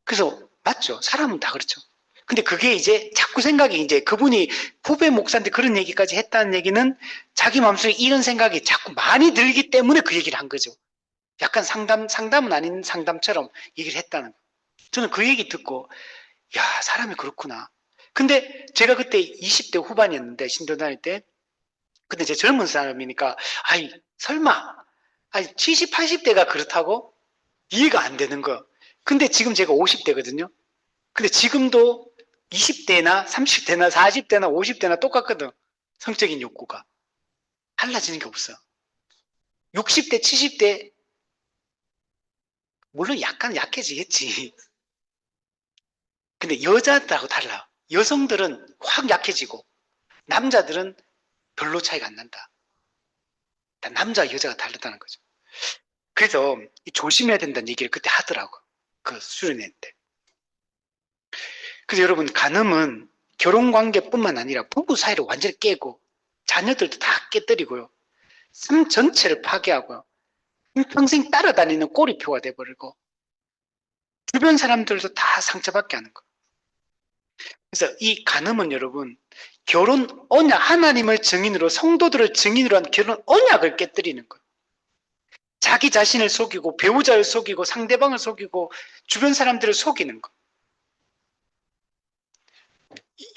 그래서 맞죠. 사람은 다 그렇죠. 근데 그게 이제 자꾸 생각이 이제 그분이 후배 목사인데 그런 얘기까지 했다는 얘기는 자기 마음속에 이런 생각이 자꾸 많이 들기 때문에 그 얘기를 한 거죠. 약간 상담은 아닌 상담처럼 얘기를 했다는 거. 저는 그 얘기 듣고 야 사람이 그렇구나. 근데 제가 그때 20대 후반이었는데 신도 다닐 때 근데 제 젊은 사람이니까 아이 설마 70, 80대가 그렇다고 이해가 안 되는 거. 근데 지금 제가 50대거든요. 근데 지금도 20대나 30대나 40대나 50대나 똑같거든. 성적인 욕구가. 달라지는 게 없어. 60대, 70대 물론 약간 약해지겠지. 근데 여자들하고 달라. 여성들은 확 약해지고 남자들은 별로 차이가 안 난다. 다 남자 여자가 다르다는 거죠. 그래서 조심해야 된다는 얘기를 그때 하더라고. 그 수련회 때. 그래서 여러분, 간음은 결혼관계뿐만 아니라 부부 사이를 완전히 깨고 자녀들도 다 깨뜨리고요. 삶 전체를 파괴하고요. 평생 따라다니는 꼬리표가 돼버리고 주변 사람들도 다 상처받게 하는 거예요. 그래서 이 간음은 여러분, 결혼 언약, 하나님을 증인으로, 성도들을 증인으로 한 결혼 언약을 깨뜨리는 거예요. 자기 자신을 속이고 배우자를 속이고 상대방을 속이고 주변 사람들을 속이는 거.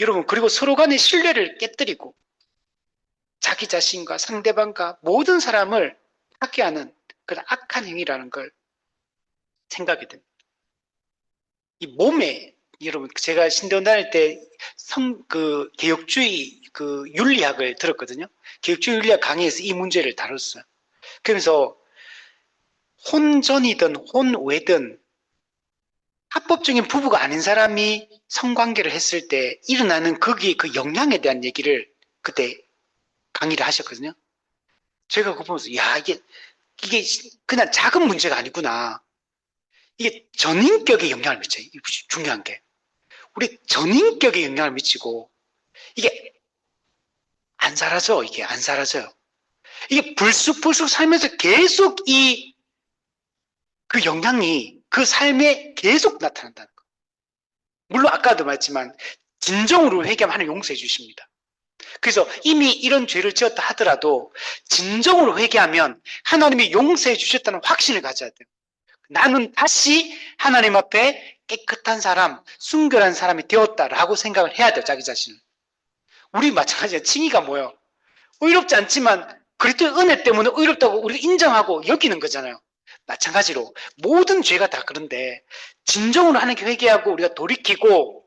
여러분, 그리고 서로 간의 신뢰를 깨뜨리고 자기 자신과 상대방과 모든 사람을 파괴하는 그런 악한 행위라는 걸 생각이 됩니다. 이 몸에, 여러분, 제가 신대원 다닐 때 개혁주의 윤리학을 들었거든요. 개혁주의 윤리학 강의에서 이 문제를 다뤘어요. 그래서 혼전이든 혼외든 합법적인 부부가 아닌 사람이 성관계를 했을 때 일어나는 거기에 그 영향에 대한 얘기를 그때 강의를 하셨거든요. 제가 그거 보면서 야, 이게 그냥 작은 문제가 아니구나. 이게 전인격에 영향을 미쳐요. 이게 중요한 게. 우리 전인격에 영향을 미치고 이게 안 사라져. 이게 안 사라져요. 이게 불쑥불쑥 살면서 계속 그 영향이 그 삶에 계속 나타난다는 거. 물론 아까도 말했지만 진정으로 회개하면 하나님 용서해 주십니다. 그래서 이미 이런 죄를 지었다 하더라도 진정으로 회개하면 하나님이 용서해 주셨다는 확신을 가져야 돼요. 나는 다시 하나님 앞에 깨끗한 사람, 순결한 사람이 되었다라고 생각을 해야 돼요. 자기 자신을. 우리 마찬가지예요. 칭의가 뭐예요? 의롭지 않지만 그리스도의 은혜 때문에 의롭다고 우리가 인정하고 여기는 거잖아요. 마찬가지로 모든 죄가 다 그런데 진정으로 하나님께 회개하고 우리가 돌이키고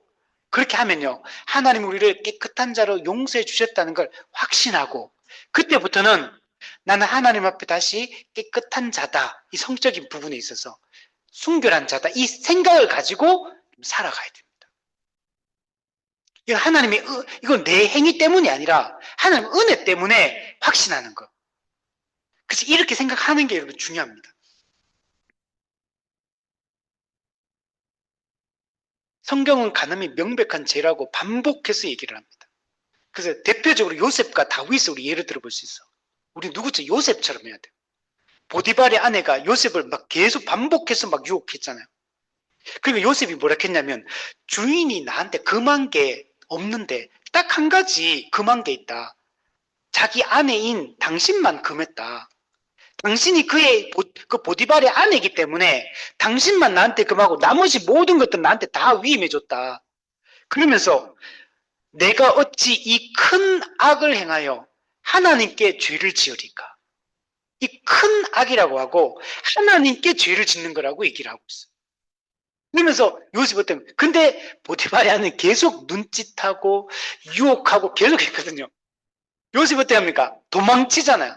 그렇게 하면요, 하나님 우리를 깨끗한 자로 용서해 주셨다는 걸 확신하고 그때부터는 나는 하나님 앞에 다시 깨끗한 자다, 이 성적인 부분에 있어서 순결한 자다, 이 생각을 가지고 살아가야 됩니다. 이건 내 행위 때문이 아니라 하나님 은혜 때문에 확신하는 거. 그래서 이렇게 생각하는 게 여러분 중요합니다. 성경은 간음이 명백한 죄라고 반복해서 얘기를 합니다. 그래서 대표적으로 요셉과 다윗을 우리 예를 들어볼 수 있어. 우리 누구처럼 요셉처럼 해야 돼요. 보디발의 아내가 요셉을 막 계속 반복해서 막 유혹했잖아요. 그리고 요셉이 뭐라 했냐면 주인이 나한테 금한 게 없는데 딱 한 가지 금한 게 있다. 자기 아내인 당신만 금했다. 당신이 그 보디발의 아내이기 때문에 당신만 나한테 금하고 나머지 모든 것들은 나한테 다 위임해줬다. 그러면서 내가 어찌 이 큰 악을 행하여 하나님께 죄를 지으리까? 이 큰 악이라고 하고 하나님께 죄를 짓는 거라고 얘기를 하고 있어요. 그러면서 요셉 때문에 근데 보디발의 아내는 계속 눈짓하고 유혹하고 계속 했거든요. 요셉 어때 합니까? 도망치잖아요.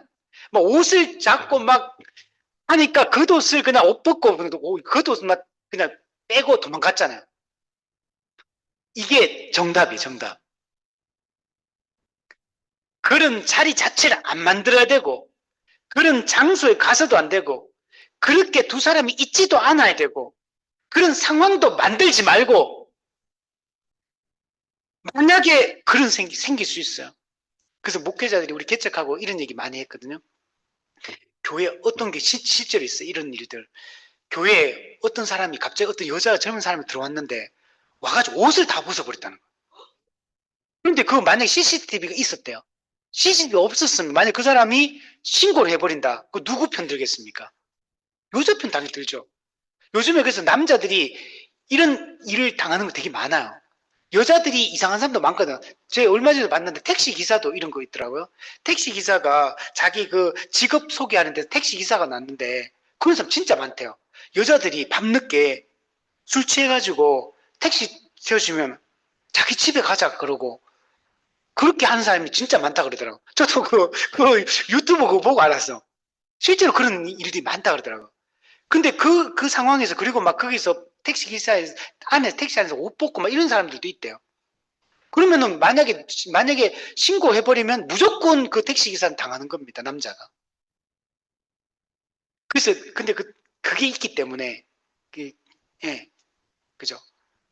막 옷을 잡고 막 하니까 겉옷을 그냥 옷 벗고 겉옷 막 그냥 빼고 도망갔잖아요. 이게 정답이에요, 정답. 그런 자리 자체를 안 만들어야 되고 그런 장소에 가서도 안 되고 그렇게 두 사람이 있지도 않아야 되고 그런 상황도 만들지 말고 만약에 그런 생길 수 있어요. 그래서 목회자들이 우리 개척하고 이런 얘기 많이 했거든요. 교회에 어떤 게 실제로 있어요. 이런 일들. 교회에 어떤 사람이 갑자기 어떤 여자 젊은 사람이 들어왔는데 와가지고 옷을 다 벗어버렸다는 거예요. 그런데 그거 만약에 CCTV가 있었대요. CCTV 없었으면 만약 그 사람이 신고를 해버린다. 그 누구 편 들겠습니까? 여자 편 당연히 들죠. 요즘에 그래서 남자들이 이런 일을 당하는 거 되게 많아요. 여자들이 이상한 사람도 많거든. 제가 얼마 전에 봤는데 택시 기사도 이런 거 있더라고요. 택시 기사가 자기 그 직업 소개하는데 택시 기사가 났는데 그런 사람 진짜 많대요. 여자들이 밤늦게 술 취해가지고 택시 세워주면 자기 집에 가자 그러고 그렇게 하는 사람이 진짜 많다 그러더라고. 저도 그 유튜브 그거 보고 알았어. 실제로 그런 일들이 많다 그러더라고. 근데 그 상황에서 그리고 막 거기서 택시 안에서 옷 벗고 막 이런 사람들도 있대요. 그러면은 만약에 신고해버리면 무조건 그 택시 기사는 당하는 겁니다, 남자가. 그래서 근데 그게 있기 때문에 예, 그죠?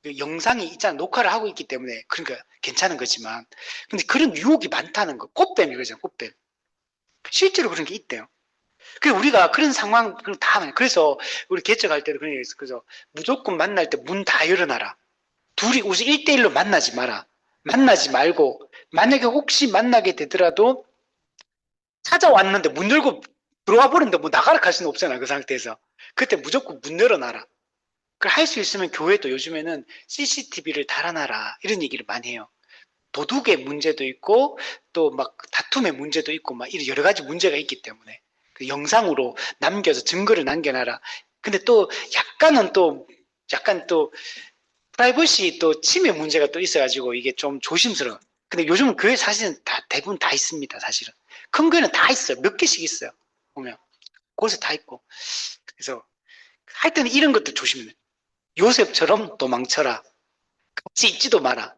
그 영상이 있잖아. 녹화를 하고 있기 때문에 그러니까 괜찮은 거지만 근데 그런 유혹이 많다는 거. 꽃뱀이 그러잖아. 꽃뱀. 실제로 그런 게 있대요. 그래서 우리가 그런 상황 다 그래서 우리 개척할 때도 그런 얘기 했어. 그래서 무조건 만날 때 문 다 열어놔라. 둘이 우선 1대1로 만나지 마라. 만나지 말고 만약에 혹시 만나게 되더라도 찾아왔는데 문 열고 들어와 버렸는데 뭐 나가라 할 수는 없잖아. 그 상태에서. 그때 무조건 문 열어놔라. 그걸 할 수 있으면 교회도 요즘에는 CCTV를 달아놔라. 이런 얘기를 많이 해요. 도둑의 문제도 있고 또 막 다툼의 문제도 있고 막 이런 여러 가지 문제가 있기 때문에 그 영상으로 남겨서 증거를 남겨놔라. 근데 또 약간 또 프라이버시 또 침해 문제가 또 있어가지고 이게 좀 조심스러워. 근데 요즘은 교회 사실은 다 대부분 다 있습니다. 사실은 큰 교회는 다 있어요. 몇 개씩 있어요. 보면 곳에 다 있고 그래서 할 때는 이런 것도 조심해. 요셉처럼 도망쳐라. 같이 있지도 마라.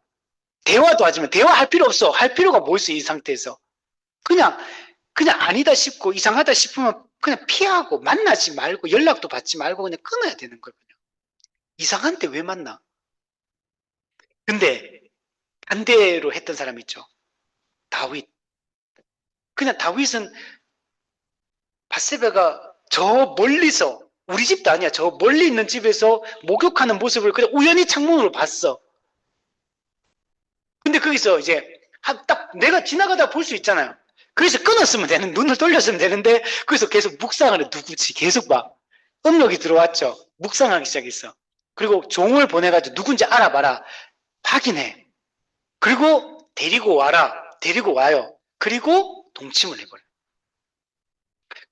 대화도 하지만 대화할 필요 없어. 할 필요가 뭐 있어 이 상태에서. 그냥 아니다 싶고 이상하다 싶으면 그냥 피하고 만나지 말고 연락도 받지 말고 그냥 끊어야 되는 거예요. 그냥. 이상한데 왜 만나? 근데 반대로 했던 사람 있죠. 다윗. 그냥 다윗은 밧세바가 저 멀리서 우리 집도 아니야. 저 멀리 있는 집에서 목욕하는 모습을 그냥 우연히 창문으로 봤어. 근데 거기서 이제 딱 내가 지나가다 볼 수 있잖아요. 그래서 끊었으면 되는 눈을 돌렸으면 되는데 그래서 계속 묵상하는 누구지 계속 봐. 음력이 들어왔죠. 묵상하기 시작했어. 그리고 종을 보내가지고 누군지 알아봐라. 확인해. 그리고 데리고 와라. 데리고 와요. 그리고 동침을 해버려.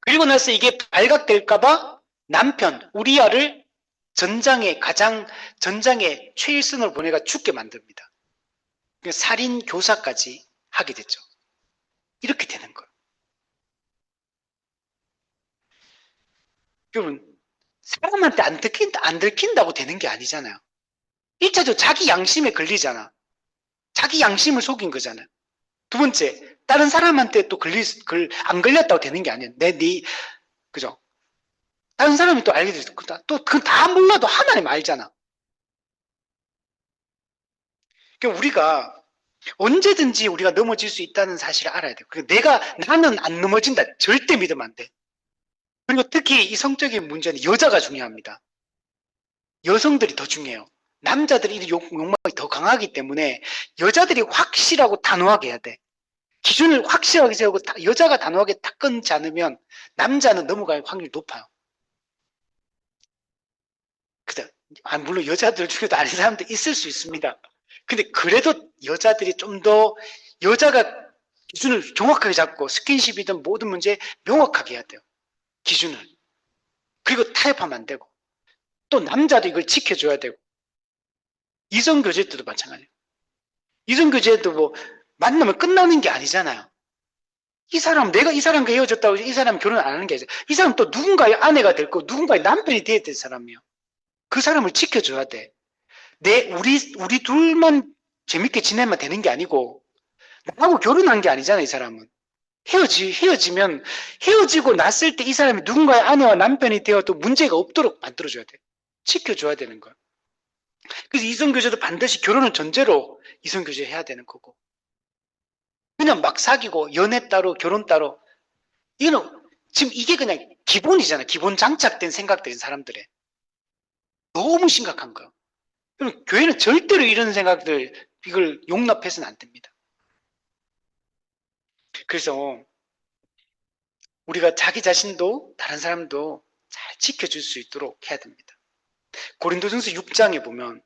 그리고 나서 이게 발각될까봐 남편 우리아를 전장의 최일선으로 보내가 죽게 만듭니다. 살인 교사까지 하게 됐죠. 이렇게 되는 거예요. 여러분, 사람한테 안 들킨다고 되는 게 아니잖아요. 1차적으로 자기 양심에 걸리잖아. 자기 양심을 속인 거잖아요. 두 번째, 다른 사람한테 또 안 걸렸다고 되는 게 아니에요. 그죠? 다른 사람이 또 알게 되죠. 또, 그건 다 몰라도 하나님 알잖아. 그러니까 우리가 언제든지 우리가 넘어질 수 있다는 사실을 알아야 돼요. 나는 안 넘어진다. 절대 믿으면 안 돼. 그리고 특히 이 성적인 문제는 여자가 중요합니다. 여성들이 더 중요해요. 남자들이 욕망이 더 강하기 때문에 여자들이 확실하고 단호하게 해야 돼. 기준을 확실하게 세우고 여자가 단호하게 딱 끊지 않으면 남자는 넘어갈 확률이 높아요. 물론 여자들 중에도 아닌 사람도 있을 수 있습니다. 근데 그래도 여자들이 좀 더 여자가 기준을 정확하게 잡고 스킨십이든 모든 문제 명확하게 해야 돼요. 기준을. 그리고 타협하면 안 되고 또 남자도 이걸 지켜줘야 되고 이성교제 때도 마찬가지예요. 이성교제도 뭐 만나면 끝나는 게 아니잖아요. 내가 이 사람과 헤어졌다고 이 사람 결혼 안 하는 게 아니죠. 이 사람 또 누군가의 아내가 될 거고 누군가의 남편이 돼야 될 사람이에요. 그 사람을 지켜줘야 돼. 우리 둘만 재밌게 지내면 되는 게 아니고 나하고 결혼한 게 아니잖아 이 사람은. 헤어지면 헤어지고 났을 때 이 사람이 누군가의 아내와 남편이 되어도 문제가 없도록 만들어줘야 돼. 지켜줘야 되는 거야. 그래서 이성교제도 반드시 결혼을 전제로 이성교제 해야 되는 거고. 그냥 막 사귀고 연애 따로 결혼 따로 지금 이게 그냥 기본이잖아. 기본 장착된 생각들인 사람들의. 너무 심각한 거야. 그럼 교회는 절대로 이런 생각들 이걸 용납해서는 안 됩니다. 그래서 우리가 자기 자신도 다른 사람도 잘 지켜줄 수 있도록 해야 됩니다. 고린도전서 6장에 보면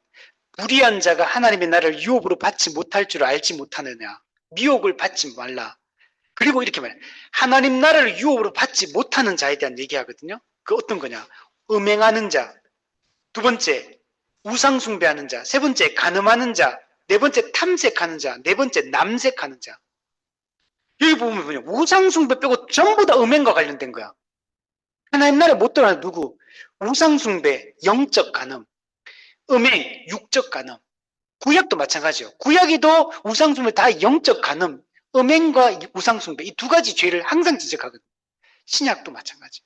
무리한 자가 하나님의 나라를 유혹으로 받지 못할 줄 알지 못하느냐. 미혹을 받지 말라. 그리고 이렇게 말해요. 하나님 나라를 유혹으로 받지 못하는 자에 대한 얘기하거든요. 그 어떤 거냐. 음행하는 자. 두 번째, 우상 숭배하는 자. 세 번째, 간음하는 자. 네 번째, 탐색하는 자. 네 번째, 남색하는 자. 여기 보면 뭐냐. 우상 숭배 빼고 전부 다 음행과 관련된 거야. 하나님 나라에 못 들어가는 누구? 우상 숭배, 영적 간음. 음행, 육적 간음. 구약도 마찬가지요. 구약에도 우상 숭배 다 영적 간음, 음행과 우상 숭배 이 두 가지 죄를 항상 지적하거든요. 신약도 마찬가지.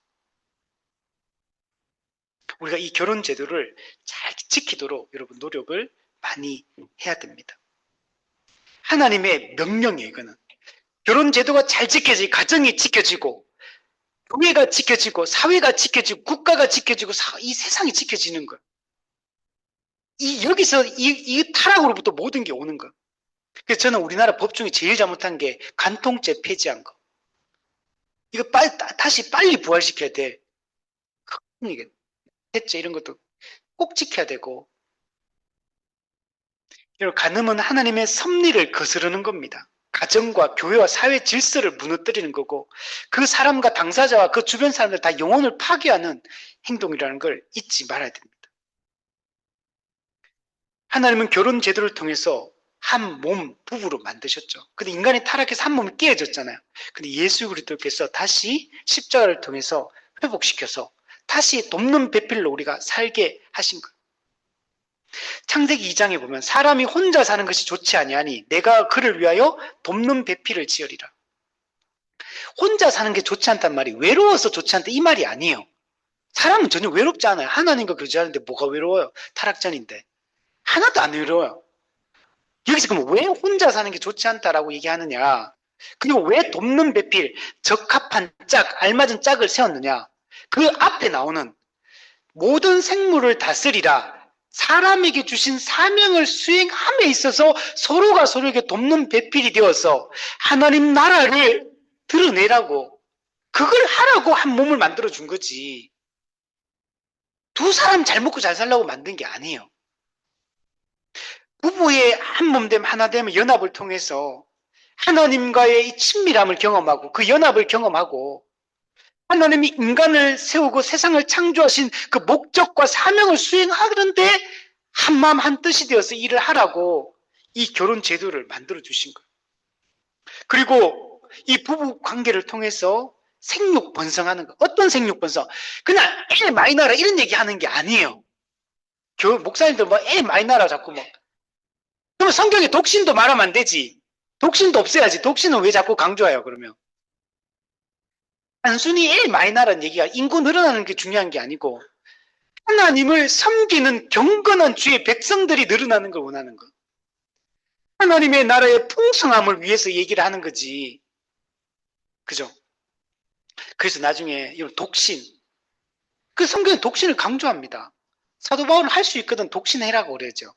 우리가 이 결혼 제도를 잘 지키도록 여러분 노력을 많이 해야 됩니다. 하나님의 명령이에요, 이거는. 결혼 제도가 잘 지켜지고, 가정이 지켜지고, 교회가 지켜지고, 사회가 지켜지고, 국가가 지켜지고, 이 세상이 지켜지는 거예요. 여기서 이 타락으로부터 모든 게 오는 거예요. 그래서 저는 우리나라 법 중에 제일 잘못한 게 간통죄 폐지한 거. 이거 다시 빨리 부활시켜야 돼. 이게 대체 이런 것도 꼭 지켜야 되고. 여러분, 간음은 하나님의 섭리를 거스르는 겁니다. 가정과 교회와 사회 질서를 무너뜨리는 거고, 그 사람과 당사자와 그 주변 사람들 다 영혼을 파괴하는 행동이라는 걸 잊지 말아야 됩니다. 하나님은 결혼 제도를 통해서 한 몸 부부로 만드셨죠. 근데 인간이 타락해서 한 몸이 깨어졌잖아요. 근데 예수 그리스도께서 다시 십자가를 통해서 회복시켜서 다시 돕는 배필로 우리가 살게 하신 거예요. 창세기 2장에 보면 사람이 혼자 사는 것이 좋지 아니하니 내가 그를 위하여 돕는 배필을 지으리라. 혼자 사는 게 좋지 않단 말이 외로워서 좋지 않다 이 말이 아니에요. 사람은 전혀 외롭지 않아요. 하나님과 교제하는데 뭐가 외로워요? 타락전인데. 하나도 안 외로워요. 여기서 그럼 왜 혼자 사는 게 좋지 않다라고 얘기하느냐? 그리고 왜 돕는 배필, 적합한 짝, 알맞은 짝을 세웠느냐? 그 앞에 나오는 모든 생물을 다스리라. 사람에게 주신 사명을 수행함에 있어서 서로가 서로에게 돕는 배필이 되어서 하나님 나라를 드러내라고, 그걸 하라고 한 몸을 만들어 준 거지. 두 사람 잘 먹고 잘 살라고 만든 게 아니에요. 부부의 한 몸됨 하나됨 연합을 통해서 하나님과의 이 친밀함을 경험하고 그 연합을 경험하고 하나님이 인간을 세우고 세상을 창조하신 그 목적과 사명을 수행하는데 한마음 한뜻이 되어서 일을 하라고 이 결혼 제도를 만들어 주신 거예요. 그리고 이 부부 관계를 통해서 생육 번성하는 거. 어떤 생육 번성? 그냥 애 많이 낳아라 이런 얘기 하는 게 아니에요. 목사님들 뭐 애 많이 낳아라 자꾸 뭐. 그러면 성경에 독신도 말하면 안 되지. 독신도 없애야지. 독신은 왜 자꾸 강조해요 그러면? 단순히 애 많이 낳으라는 얘기가 인구 늘어나는 게 중요한 게 아니고 하나님을 섬기는 경건한 주의 백성들이 늘어나는 걸 원하는 거. 하나님의 나라의 풍성함을 위해서 얘기를 하는 거지. 그죠? 그래서 나중에 이런 독신, 그 성경은 독신을 강조합니다. 사도 바울은 할 수 있거든 독신해라고 그러죠.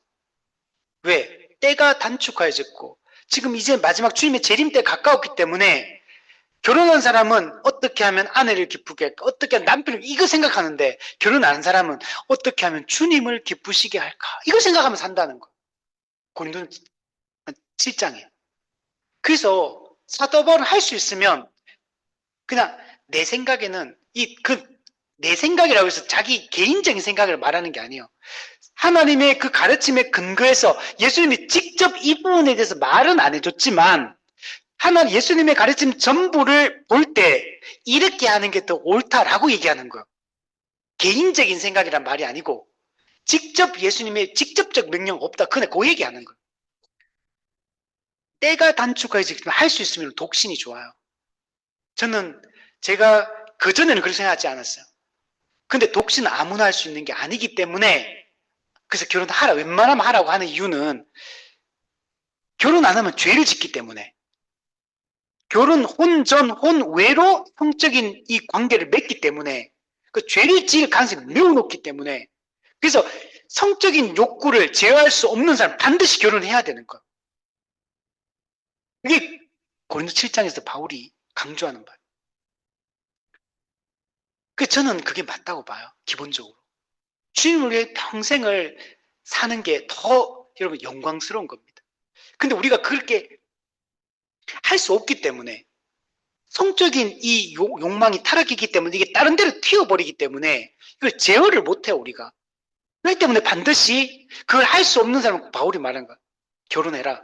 왜? 때가 단축하여졌고 지금 이제 마지막 주님의 재림 때 가까웠기 때문에 결혼한 사람은 어떻게 하면 아내를 기쁘게 할까? 어떻게 하면 남편을 이거 생각하는데 결혼 안 한 사람은 어떻게 하면 주님을 기쁘시게 할까? 이거 생각하면 산다는 거. 고린도 7장에. 그래서 사도 바울은 할 수 있으면 그냥 내 생각에는 내 생각이라고 해서 자기 개인적인 생각을 말하는 게 아니에요. 하나님의 그 가르침에 근거해서 예수님이 직접 이 부분에 대해서 말은 안 해줬지만 예수님의 가르침 전부를 볼 때 이렇게 하는 게 더 옳다라고 얘기하는 거예요. 개인적인 생각이란 말이 아니고 직접 예수님의 직접적 명령 없다. 그냥 그 얘기하는 거예요. 때가 단축해지지만 할 수 있으면 독신이 좋아요. 제가 그전에는 그렇게 생각하지 않았어요. 근데 독신은 아무나 할 수 있는 게 아니기 때문에 그래서 결혼하라, 웬만하면 하라고 하는 이유는 결혼 안 하면 죄를 짓기 때문에 결혼, 혼전, 혼외로 성적인 이 관계를 맺기 때문에 그 죄를 지을 가능성이 매우 높기 때문에 그래서 성적인 욕구를 제어할 수 없는 사람 반드시 결혼해야 되는 거예요. 이게 고린도 7장에서 바울이 강조하는 바예요. 저는 그게 맞다고 봐요. 기본적으로. 주님을 위해 평생을 사는 게 더 여러분 영광스러운 겁니다. 근데 우리가 그렇게 할 수 없기 때문에 성적인 이 욕망이 타락했기 때문에 이게 다른 데로 튀어버리기 때문에 이걸 제어를 못해요 우리가. 그렇기 때문에 반드시 그걸 할 수 없는 사람은 바울이 말한 거야. 결혼해라.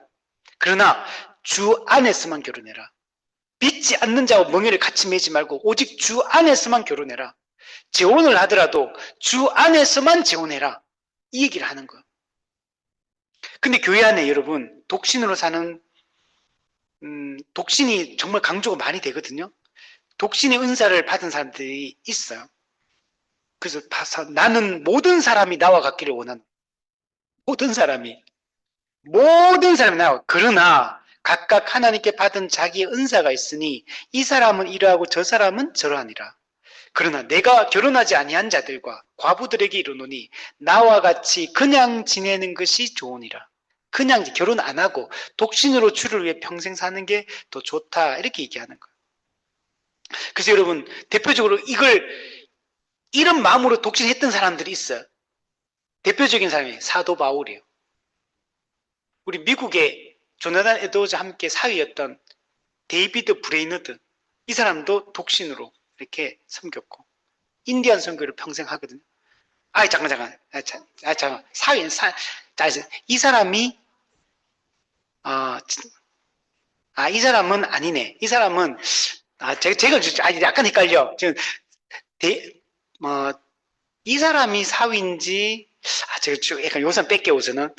그러나 주 안에서만 결혼해라. 믿지 않는 자와 멍에를 같이 매지 말고 오직 주 안에서만 결혼해라. 재혼을 하더라도 주 안에서만 재혼해라. 이 얘기를 하는 거예요. 근데 교회 안에 여러분 독신으로 사는 독신이 정말 강조가 많이 되거든요. 독신의 은사를 받은 사람들이 있어요. 그래서 나는 모든 사람이 나와 같기를 원하는, 모든 사람이. 모든 사람이 나와. 그러나 각각 하나님께 받은 자기의 은사가 있으니 이 사람은 이러하고 저 사람은 저러하니라. 그러나 내가 결혼하지 아니한 자들과 과부들에게 이르노니 나와 같이 그냥 지내는 것이 좋으니라. 그냥 결혼 안 하고 독신으로 주를 위해 평생 사는 게 더 좋다. 이렇게 얘기하는 거예요. 그래서 여러분, 대표적으로 이런 마음으로 독신했던 사람들이 있어요. 대표적인 사람이 사도 바울이에요. 우리 미국의 조나단 에드워즈와 함께 사위였던 데이비드 브레이너드, 이 사람도 독신으로 이렇게 섬겼고 인디안 선교를 평생 하거든요. 잠깐. 사위, 이 사람이, 이 사람은 아니네. 이 사람은, 제가 약간 헷갈려. 지금, 이 사람이 사위인지, 제가 약간 요선 뺄게, 우선은.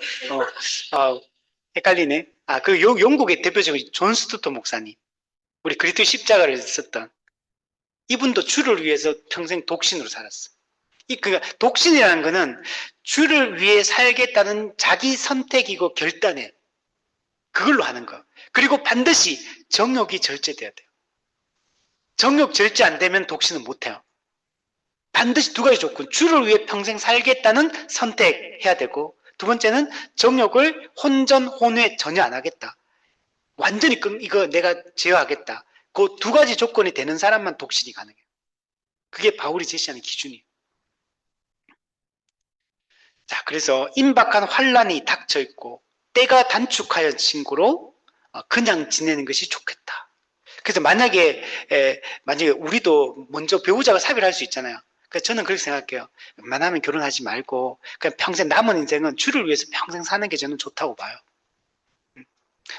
헷갈리네. 영국의 대표적인 존 스투터 목사님. 우리 그리스도의 십자가를 썼던. 이분도 주를 위해서 평생 독신으로 살았어. 그러니까 독신이라는 거는 주를 위해 살겠다는 자기 선택이고 결단이에요. 그걸로 하는 거. 그리고 반드시 정욕이 절제돼야 돼요. 정욕 절제 안 되면 독신은 못 해요. 반드시 두 가지 조건. 주를 위해 평생 살겠다는 선택해야 되고, 두 번째는 정욕을 혼전, 혼외 전혀 안 하겠다. 완전히 이거 내가 제어하겠다. 그 두 가지 조건이 되는 사람만 독신이 가능해요. 그게 바울이 제시하는 기준이에요. 자, 그래서 임박한 환란이 닥쳐 있고 때가 단축하여 친구로 그냥 지내는 것이 좋겠다. 그래서 만약에 우리도 먼저 배우자가 사별할 수 있잖아요. 그래서 저는 그렇게 생각해요. 웬만하면 결혼하지 말고 그냥 평생 남은 인생은 주를 위해서 평생 사는 게 저는 좋다고 봐요.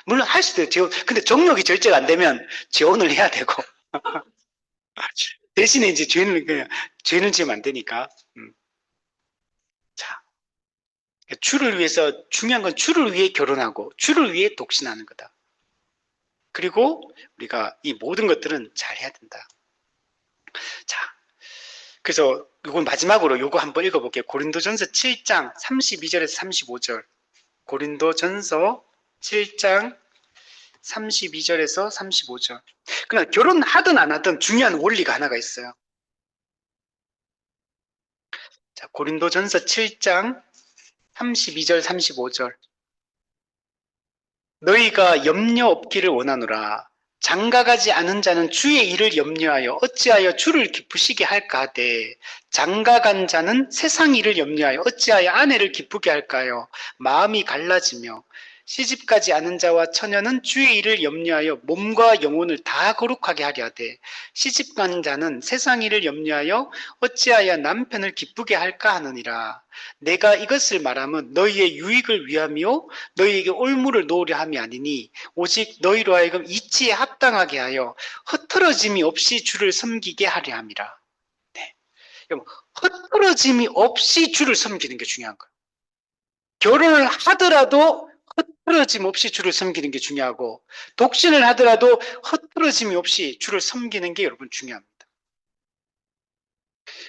물론 할 수도 있어요. 근데 정욕이 절제가 안 되면 재혼을 해야 되고 대신에 이제 죄는 지면 안 되니까. 자, 주를 위해서 중요한 건 주를 위해 결혼하고 주를 위해 독신하는 거다. 그리고 우리가 이 모든 것들은 잘 해야 된다. 자, 그래서 이건 마지막으로 이거 한번 읽어볼게요. 고린도전서 7장 32절에서 35절. 고린도전서 7장 32절에서 35절. 그냥 결혼하든 안 하든 중요한 원리가 하나가 있어요. 자, 고린도전서 7장 32절 35절. 너희가 염려 없기를 원하노라. 장가가지 않은 자는 주의 일을 염려하여 어찌하여 주를 기쁘시게 할까 하되 장가간 자는 세상 일을 염려하여 어찌하여 아내를 기쁘게 할까요? 마음이 갈라지며 시집가지 않은 자와 처녀는 주의 일을 염려하여 몸과 영혼을 다 거룩하게 하려 하되 시집간 자는 세상 일을 염려하여 어찌하여 남편을 기쁘게 할까 하느니라. 내가 이것을 말하면 너희의 유익을 위함이요 너희에게 올무를 놓으려 함이 아니니 오직 너희로 하여금 이치에 합당하게 하여 흐트러짐이 없이 주를 섬기게 하려 함이라. 네. 흐트러짐이 없이 주를 섬기는 게 중요한 거예요. 결혼을 하더라도 흐트러짐 없이 주를 섬기는 게 중요하고 독신을 하더라도 흐트러짐이 없이 주를 섬기는 게 여러분 중요합니다.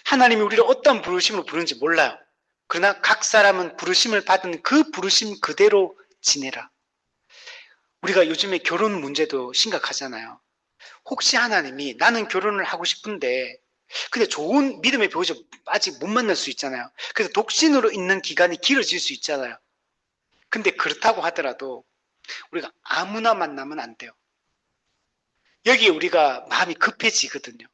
하나님이 우리를 어떤 부르심으로 부르는지 몰라요. 그러나 각 사람은 부르심을 받은 그 부르심 그대로 지내라. 우리가 요즘에 결혼 문제도 심각하잖아요. 혹시 하나님이 나는 결혼을 하고 싶은데 근데 좋은 믿음의 배우자 아직 못 만날 수 있잖아요. 그래서 독신으로 있는 기간이 길어질 수 있잖아요. 근데 그렇다고 하더라도 우리가 아무나 만나면 안 돼요. 여기에 우리가 마음이 급해지거든요.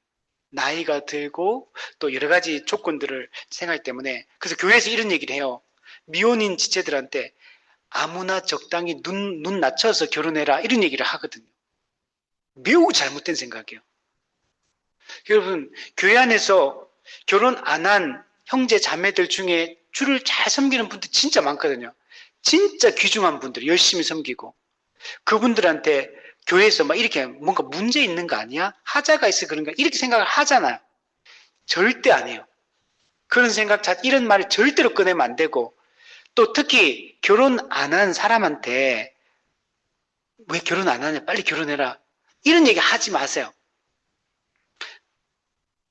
나이가 들고 또 여러 가지 조건들을 생각하기 때문에 그래서 교회에서 이런 얘기를 해요. 미혼인 지체들한테 아무나 적당히 눈 낮춰서 결혼해라 이런 얘기를 하거든요. 매우 잘못된 생각이에요. 여러분 교회 안에서 결혼 안 한 형제 자매들 중에 주를 잘 섬기는 분들 진짜 많거든요. 진짜 귀중한 분들 열심히 섬기고 그분들한테 교회에서 막 이렇게 뭔가 문제 있는 거 아니야? 하자가 있어 그런가? 이렇게 생각을 하잖아요. 절대 안 해요. 그런 생각, 이런 말을 절대로 꺼내면 안 되고 또 특히 결혼 안 한 사람한테 왜 결혼 안 하냐? 빨리 결혼해라. 이런 얘기 하지 마세요.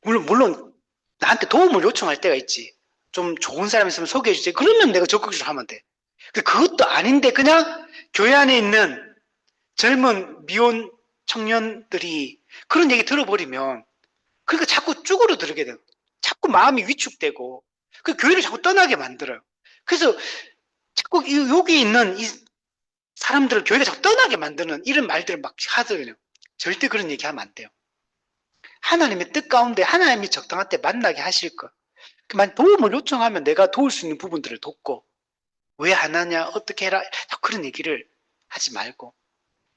물론 나한테 도움을 요청할 때가 있지. 좀 좋은 사람 있으면 소개해 주지. 그러면 내가 적극적으로 하면 돼. 그것도 아닌데 그냥 교회 안에 있는 젊은 미혼 청년들이 그런 얘기 들어버리면 그러니까 자꾸 쭈그러들게 돼요. 자꾸 마음이 위축되고 그 교회를 자꾸 떠나게 만들어요. 그래서 자꾸 여기 있는 이 사람들을 교회가 자꾸 떠나게 만드는 이런 말들을 막 하더군요. 절대 그런 얘기 하면 안 돼요. 하나님의 뜻 가운데 하나님이 적당한 때 만나게 하실 것. 그만 도움을 요청하면 내가 도울 수 있는 부분들을 돕고 왜 안 하냐 어떻게 해라 그런 얘기를 하지 말고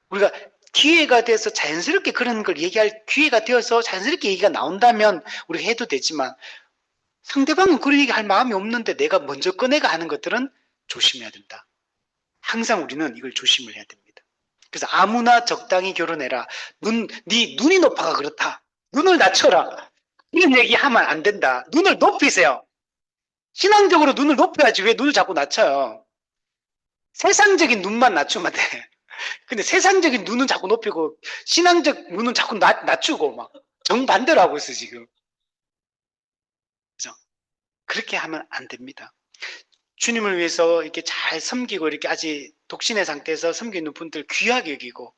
우리가 기회가 돼서 자연스럽게 그런 걸 얘기할 기회가 되어서 자연스럽게 얘기가 나온다면 우리가 해도 되지만 상대방은 그런 얘기 할 마음이 없는데 내가 먼저 꺼내가 하는 것들은 조심해야 된다. 항상 우리는 이걸 조심을 해야 됩니다. 그래서 아무나 적당히 결혼해라. 네 눈이 높아가 그렇다. 눈을 낮춰라. 이런 얘기 하면 안 된다. 눈을 높이세요. 신앙적으로 눈을 높여야지 왜 눈을 자꾸 낮춰요. 세상적인 눈만 낮추면 돼. 근데 세상적인 눈은 자꾸 높이고 신앙적 눈은 자꾸 낮추고 막 정반대로 하고 있어 지금. 그죠? 그렇게 하면 안 됩니다. 주님을 위해서 이렇게 잘 섬기고 이렇게 아직 독신의 상태에서 섬기는 분들 귀하게 여기고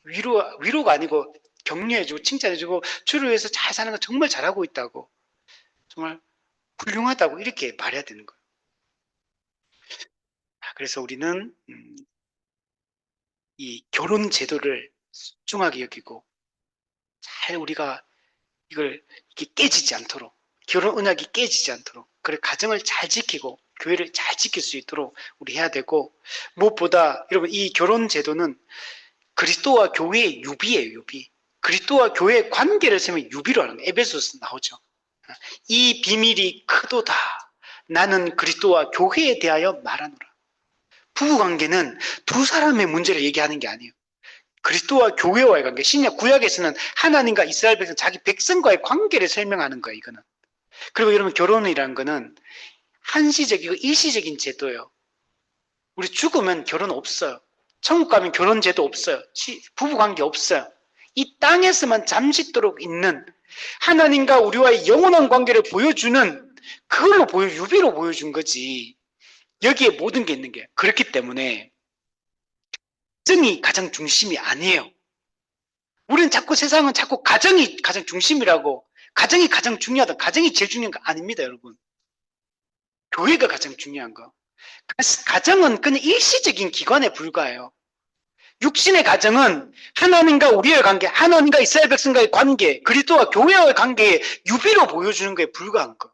위로가 아니고 격려해주고 칭찬해주고 주를 위해서 잘 사는 거 정말 잘하고 있다고 정말 훌륭하다고 이렇게 말해야 되는 거예요. 그래서 우리는 이 결혼 제도를 소중하게 여기고 잘 우리가 이걸 이렇게 깨지지 않도록 결혼 언약이 깨지지 않도록 그래 가정을 잘 지키고 교회를 잘 지킬 수 있도록 우리 해야 되고 무엇보다 여러분 이 결혼 제도는 그리스도와 교회의 유비예요. 유비. 그리스도와 교회의 관계를 세우면 유비로 하는 거예요. 에베소서 나오죠. 이 비밀이 크도다. 나는 그리스도와 교회에 대하여 말하노라. 부부관계는 두 사람의 문제를 얘기하는 게 아니에요. 그리스도와 교회와의 관계, 신약 구약에서는 하나님과 이스라엘 백성, 자기 백성과의 관계를 설명하는 거예요. 이거는. 그리고 여러분 결혼이라는 거는 한시적이고 일시적인 제도예요. 우리 죽으면 결혼 없어요. 천국 가면 결혼 제도 없어요. 부부관계 없어요. 이 땅에서만 잠시도록 있는 하나님과 우리와의 영원한 관계를 보여주는 그걸로 유비로 보여준 거지. 여기에 모든 게 있는 게 그렇기 때문에 가정이 가장 중심이 아니에요. 우리는 자꾸 세상은 자꾸 가정이 가장 중심이라고 가정이 가장 중요하다. 가정이 제일 중요한 거 아닙니다, 여러분. 교회가 가장 중요한 거. 가정은 그냥 일시적인 기관에 불과해요. 육신의 가정은 하나님과 우리의 관계, 하나님과 이스라엘 백성과의 관계, 그리스도와 교회와의 관계에 유비로 보여주는 거에 불과한 거.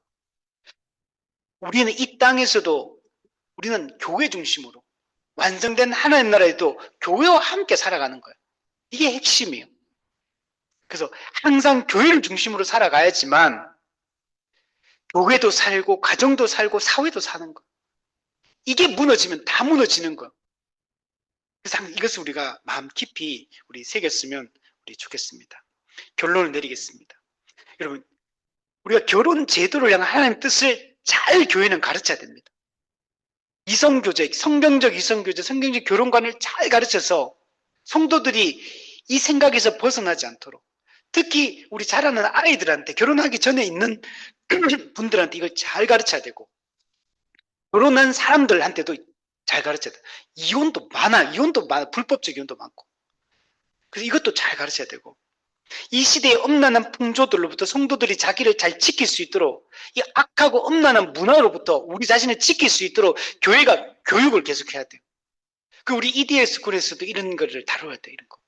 우리는 이 땅에서도 우리는 교회 중심으로 완성된 하나님 나라에도 교회와 함께 살아가는 거예요. 이게 핵심이에요. 그래서 항상 교회를 중심으로 살아가야지만 교회도 살고 가정도 살고 사회도 사는 거. 이게 무너지면 다 무너지는 거. 그래서 이것을 우리가 마음 깊이 우리 새겼으면 우리 좋겠습니다. 결론을 내리겠습니다. 여러분, 우리가 결혼 제도를 향한 하나님의 뜻을 잘 교회는 가르쳐야 됩니다. 이성교제, 성경적 이성교제, 성경적 결혼관을 잘 가르쳐서 성도들이 이 생각에서 벗어나지 않도록 특히 우리 자라는 아이들한테 결혼하기 전에 있는 분들한테 이걸 잘 가르쳐야 되고 결혼한 사람들한테도 잘 가르쳐야 돼. 이혼도 많아. 불법적 이혼도 많고. 그래서 이것도 잘 가르쳐야 되고. 이 시대의 엄란한 풍조들로부터 성도들이 자기를 잘 지킬 수 있도록 이 악하고 엄란한 문화로부터 우리 자신을 지킬 수 있도록 교회가 교육을 계속해야 돼요. 그 우리 EDL 스쿨에서도 이런 거를 다뤄야 돼. 이런 거.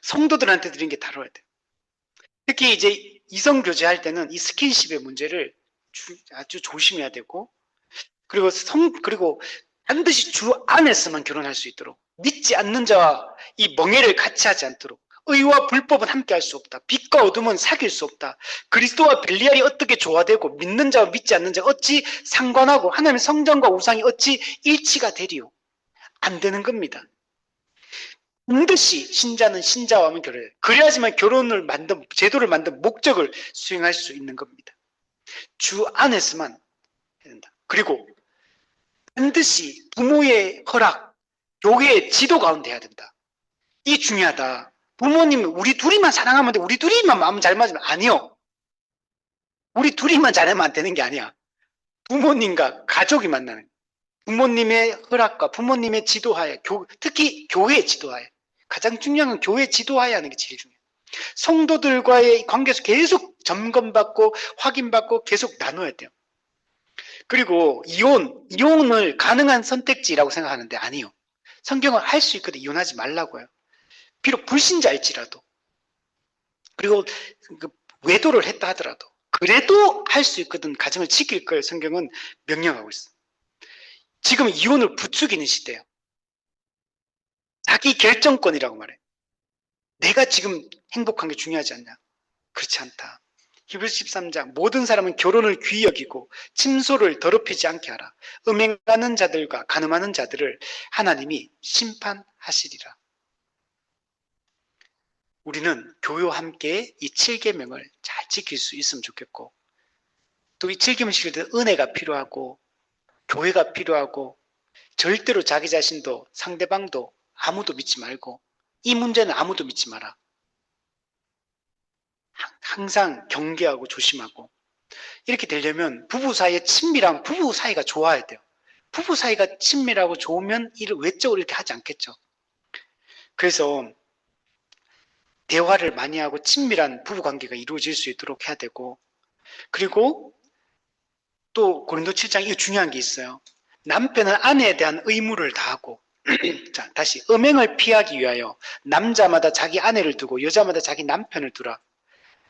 성도들한테 드린 게 다뤄야 돼. 특히 이제 이성교제 할 때는 이 스킨십의 문제를 아주 조심해야 되고 그리고 반드시 주 안에서만 결혼할 수 있도록 믿지 않는 자와 이 멍해를 같이 하지 않도록 의와 불법은 함께 할 수 없다. 빛과 어둠은 사귈 수 없다. 그리스도와 벨리알이 어떻게 조화되고 믿는 자와 믿지 않는 자가 어찌 상관하고 하나님의 성전과 우상이 어찌 일치가 되리요. 안 되는 겁니다. 반드시 신자는 신자와 하면 결혼해요. 그래야지만 제도를 만든 목적을 수행할 수 있는 겁니다. 주 안에서만 해야 된다. 그리고 반드시 부모의 허락, 교회의 지도 가운데 해야 된다. 이 중요하다. 부모님 우리 둘이만 사랑하면 돼. 우리 둘이만 마음 잘 맞으면 아니요. 우리 둘이만 잘하면 안 되는 게 아니야. 부모님과 가족이 만나는, 부모님의 허락과 부모님의 지도하에, 특히 교회의 지도하에, 가장 중요한 건 교회 지도하에 하는 게 제일 중요해요. 성도들과의 관계에서 계속 점검받고 확인받고 계속 나눠야 돼요. 그리고 이혼을 가능한 선택지라고 생각하는데 아니요. 성경은 할 수 있거든. 이혼하지 말라고요. 비록 불신자일지라도. 그리고 외도를 했다 하더라도 그래도 할 수 있거든. 가정을 지킬 걸 성경은 명령하고 있어. 지금 이혼을 부추기는 시대예요. 자기 결정권이라고 말해. 내가 지금 행복한 게 중요하지 않냐? 그렇지 않다. 히브리서 13장 모든 사람은 결혼을 귀히 여기고 침소를 더럽히지 않게 하라. 음행하는 자들과 간음하는 자들을 하나님이 심판하시리라. 우리는 교회와 함께 이 7계명을 잘 지킬 수 있으면 좋겠고 또 이 7계명 지킬 때 은혜가 필요하고 교회가 필요하고 절대로 자기 자신도 상대방도 아무도 믿지 말고 이 문제는 아무도 믿지 마라. 항상 경계하고 조심하고 이렇게 되려면 부부 사이에 친밀한 부부 사이가 좋아야 돼요. 부부 사이가 친밀하고 좋으면 일을 외적으로 이렇게 하지 않겠죠. 그래서 대화를 많이 하고 친밀한 부부 관계가 이루어질 수 있도록 해야 되고 그리고 또 고린도 7장 이거 중요한 게 있어요. 남편은 아내에 대한 의무를 다하고 자, 다시 음행을 피하기 위하여 남자마다 자기 아내를 두고 여자마다 자기 남편을 두라.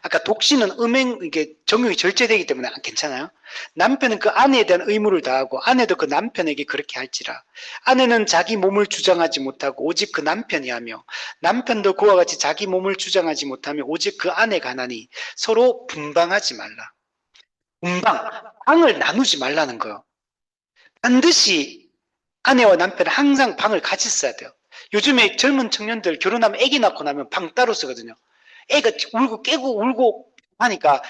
아까 독신은 이게 정욕이 절제되기 때문에 괜찮아요. 남편은 그 아내에 대한 의무를 다하고 아내도 그 남편에게 그렇게 할지라. 아내는 자기 몸을 주장하지 못하고 오직 그 남편이 하며 남편도 그와 같이 자기 몸을 주장하지 못하며 오직 그 아내가 하나니 서로 분방하지 말라. 방을 나누지 말라는 거예요. 반드시 아내와 남편은 항상 방을 같이 써야 돼요. 요즘에 젊은 청년들 결혼하면 아기 낳고 나면 방 따로 쓰거든요. 애가 울고 깨고 울고 하니까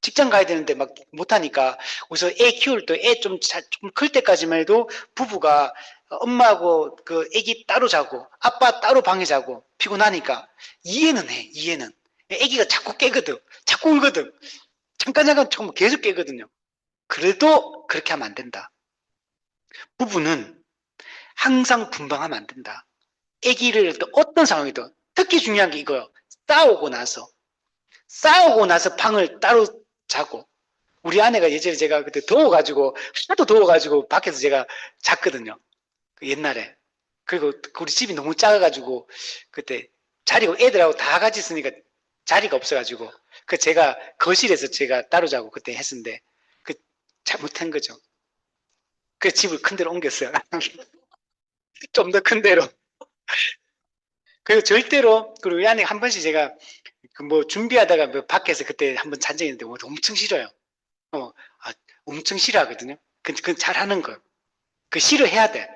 직장 가야 되는데 막 못하니까 그래서 애 키울 때 애 좀 클 때까지만 해도 부부가 엄마하고 그 애기 따로 자고 아빠 따로 방에 자고 피곤하니까 이해는 해. 이해는. 애기가 자꾸 깨거든. 자꾸 울거든. 잠깐 정말 계속 깨거든요. 그래도 그렇게 하면 안 된다. 부부는 항상 분방하면 안 된다. 애기를 어떤 상황이든 특히 중요한 게 이거예요. 싸우고 나서 방을 따로 자고 우리 아내가 예전에 제가 그때 하도 더워가지고 밖에서 제가 잤거든요. 옛날에. 그리고 우리 집이 너무 작아가지고 그때 자리가 애들하고 다 같이 있으니까 자리가 없어가지고 제가 거실에서 제가 따로 자고 그때 했는데 잘못한 거죠. 그래서 집을 큰 데로 옮겼어요. 좀 더 큰 데로. 그리고 절대로 그리고 이 아내가 한 번씩 제가 준비하다가 밖에서 그때 한번 잔 적이 있는데 엄청 싫어요. 엄청 싫어하거든요. 그건 잘하는 거예요. 싫어해야 돼.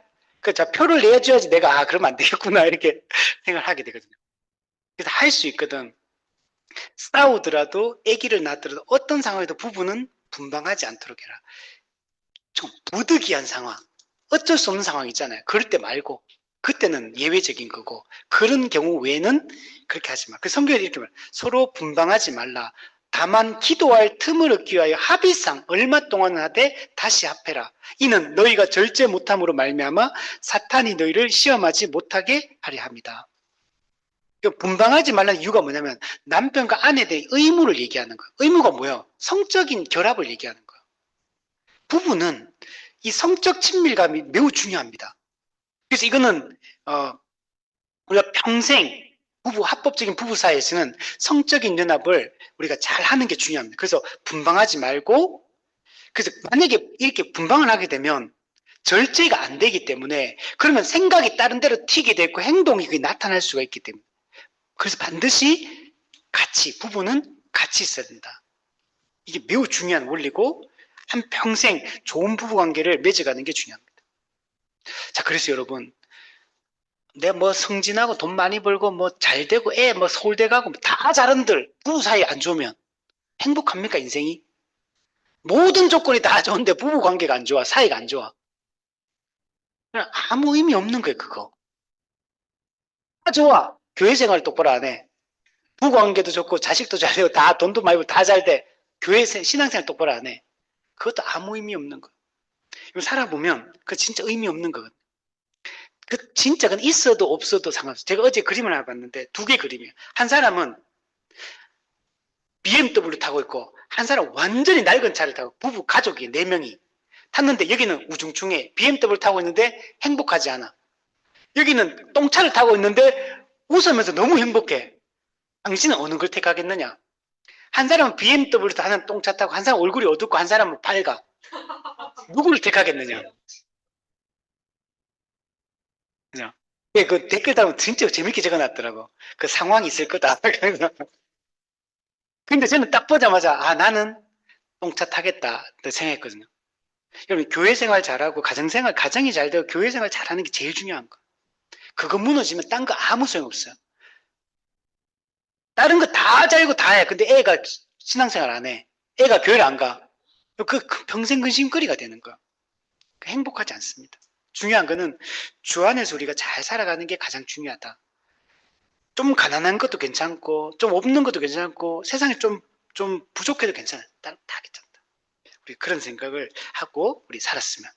자, 표를 내줘야지 내가 그러면 안 되겠구나 이렇게 생각을 하게 되거든요. 그래서 할 수 있거든. 싸우더라도 아기를 낳더라도 어떤 상황에도 부부는 분방하지 않도록 해라. 좀 부득이한 상황, 어쩔 수 없는 상황 있잖아요. 그럴 때 말고 그때는 예외적인 거고 그런 경우 외에는 그렇게 하지 마. 성경에 이렇게 말해. 서로 분방하지 말라. 다만 기도할 틈을 얻기 위하여 합의상 얼마 동안 하되 다시 합해라. 이는 너희가 절제 못함으로 말미암아 사탄이 너희를 시험하지 못하게 하려 합니다. 분방하지 말라는 이유가 뭐냐면 남편과 아내에 대해 의무를 얘기하는 거예요. 의무가 뭐예요? 성적인 결합을 얘기하는 거예요. 부부는 이 성적 친밀감이 매우 중요합니다. 그래서 이거는 우리가 평생 합법적인 부부 사이에서는 성적인 연합을 우리가 잘 하는 게 중요합니다. 그래서 분방하지 말고 그래서 만약에 이렇게 분방을 하게 되면 절제가 안 되기 때문에 그러면 생각이 다른 데로 튀게 되고 행동이 나타날 수가 있기 때문에 그래서 반드시 부부는 같이 있어야 된다. 이게 매우 중요한 원리고 한평생 좋은 부부관계를 맺어가는 게 중요합니다. 자, 그래서 여러분 내가 성진하고 돈 많이 벌고 잘 되고 애 서울대 가고 다 잘한들 부부 사이 안 좋으면 행복합니까 인생이? 모든 조건이 다 좋은데 부부 관계가 안 좋아 사이가 안 좋아 아무 의미 없는 거예요. 그거 다 좋아 교회 생활 똑바로 안 해 부부 관계도 좋고 자식도 잘 되고 다 돈도 많이 벌고 다 잘 돼 교회 신앙생활 똑바로 안 해. 그것도 아무 의미 없는 거. 이거 살아보면 그 진짜 의미 없는 거거든. 그 진짜 그건 있어도 없어도 상관없어. 제가 어제 그림을 하나 봤는데 두 개 그림이에요. 한 사람은 BMW 타고 있고 한 사람은 완전히 낡은 차를 타고 부부 가족이 4명이 탔는데 여기는 우중충해. BMW 타고 있는데 행복하지 않아. 여기는 똥차를 타고 있는데 웃으면서 너무 행복해. 당신은 어느 걸 택하겠느냐? 한 사람은 BMW 타는 똥차 타고 한 사람은 얼굴이 어둡고 한 사람은 밝아. 누구를 택하겠느냐? 그죠? 예, 그 댓글 달면 진짜 재밌게 적어놨더라고. 그 상황이 있을 거다. 근데 저는 딱 보자마자 아 나는 똥차 타겠다 생각했거든요. 여러분 교회 생활 잘하고 가정생활 가정이 잘 되고 교회 생활 잘하는 게 제일 중요한 거. 그거 무너지면 딴 거 아무 소용 없어요. 다른 거 다 잘고 다 해. 근데 애가 신앙생활 안 해. 애가 교회를 안 가. 그 평생 근심거리가 되는 거야. 행복하지 않습니다. 중요한 거는 주 안에서 우리가 잘 살아가는 게 가장 중요하다. 좀 가난한 것도 괜찮고 좀 없는 것도 괜찮고 세상에 좀 부족해도 괜찮아. 다 괜찮다. 우리 그런 생각을 하고 우리 살았으면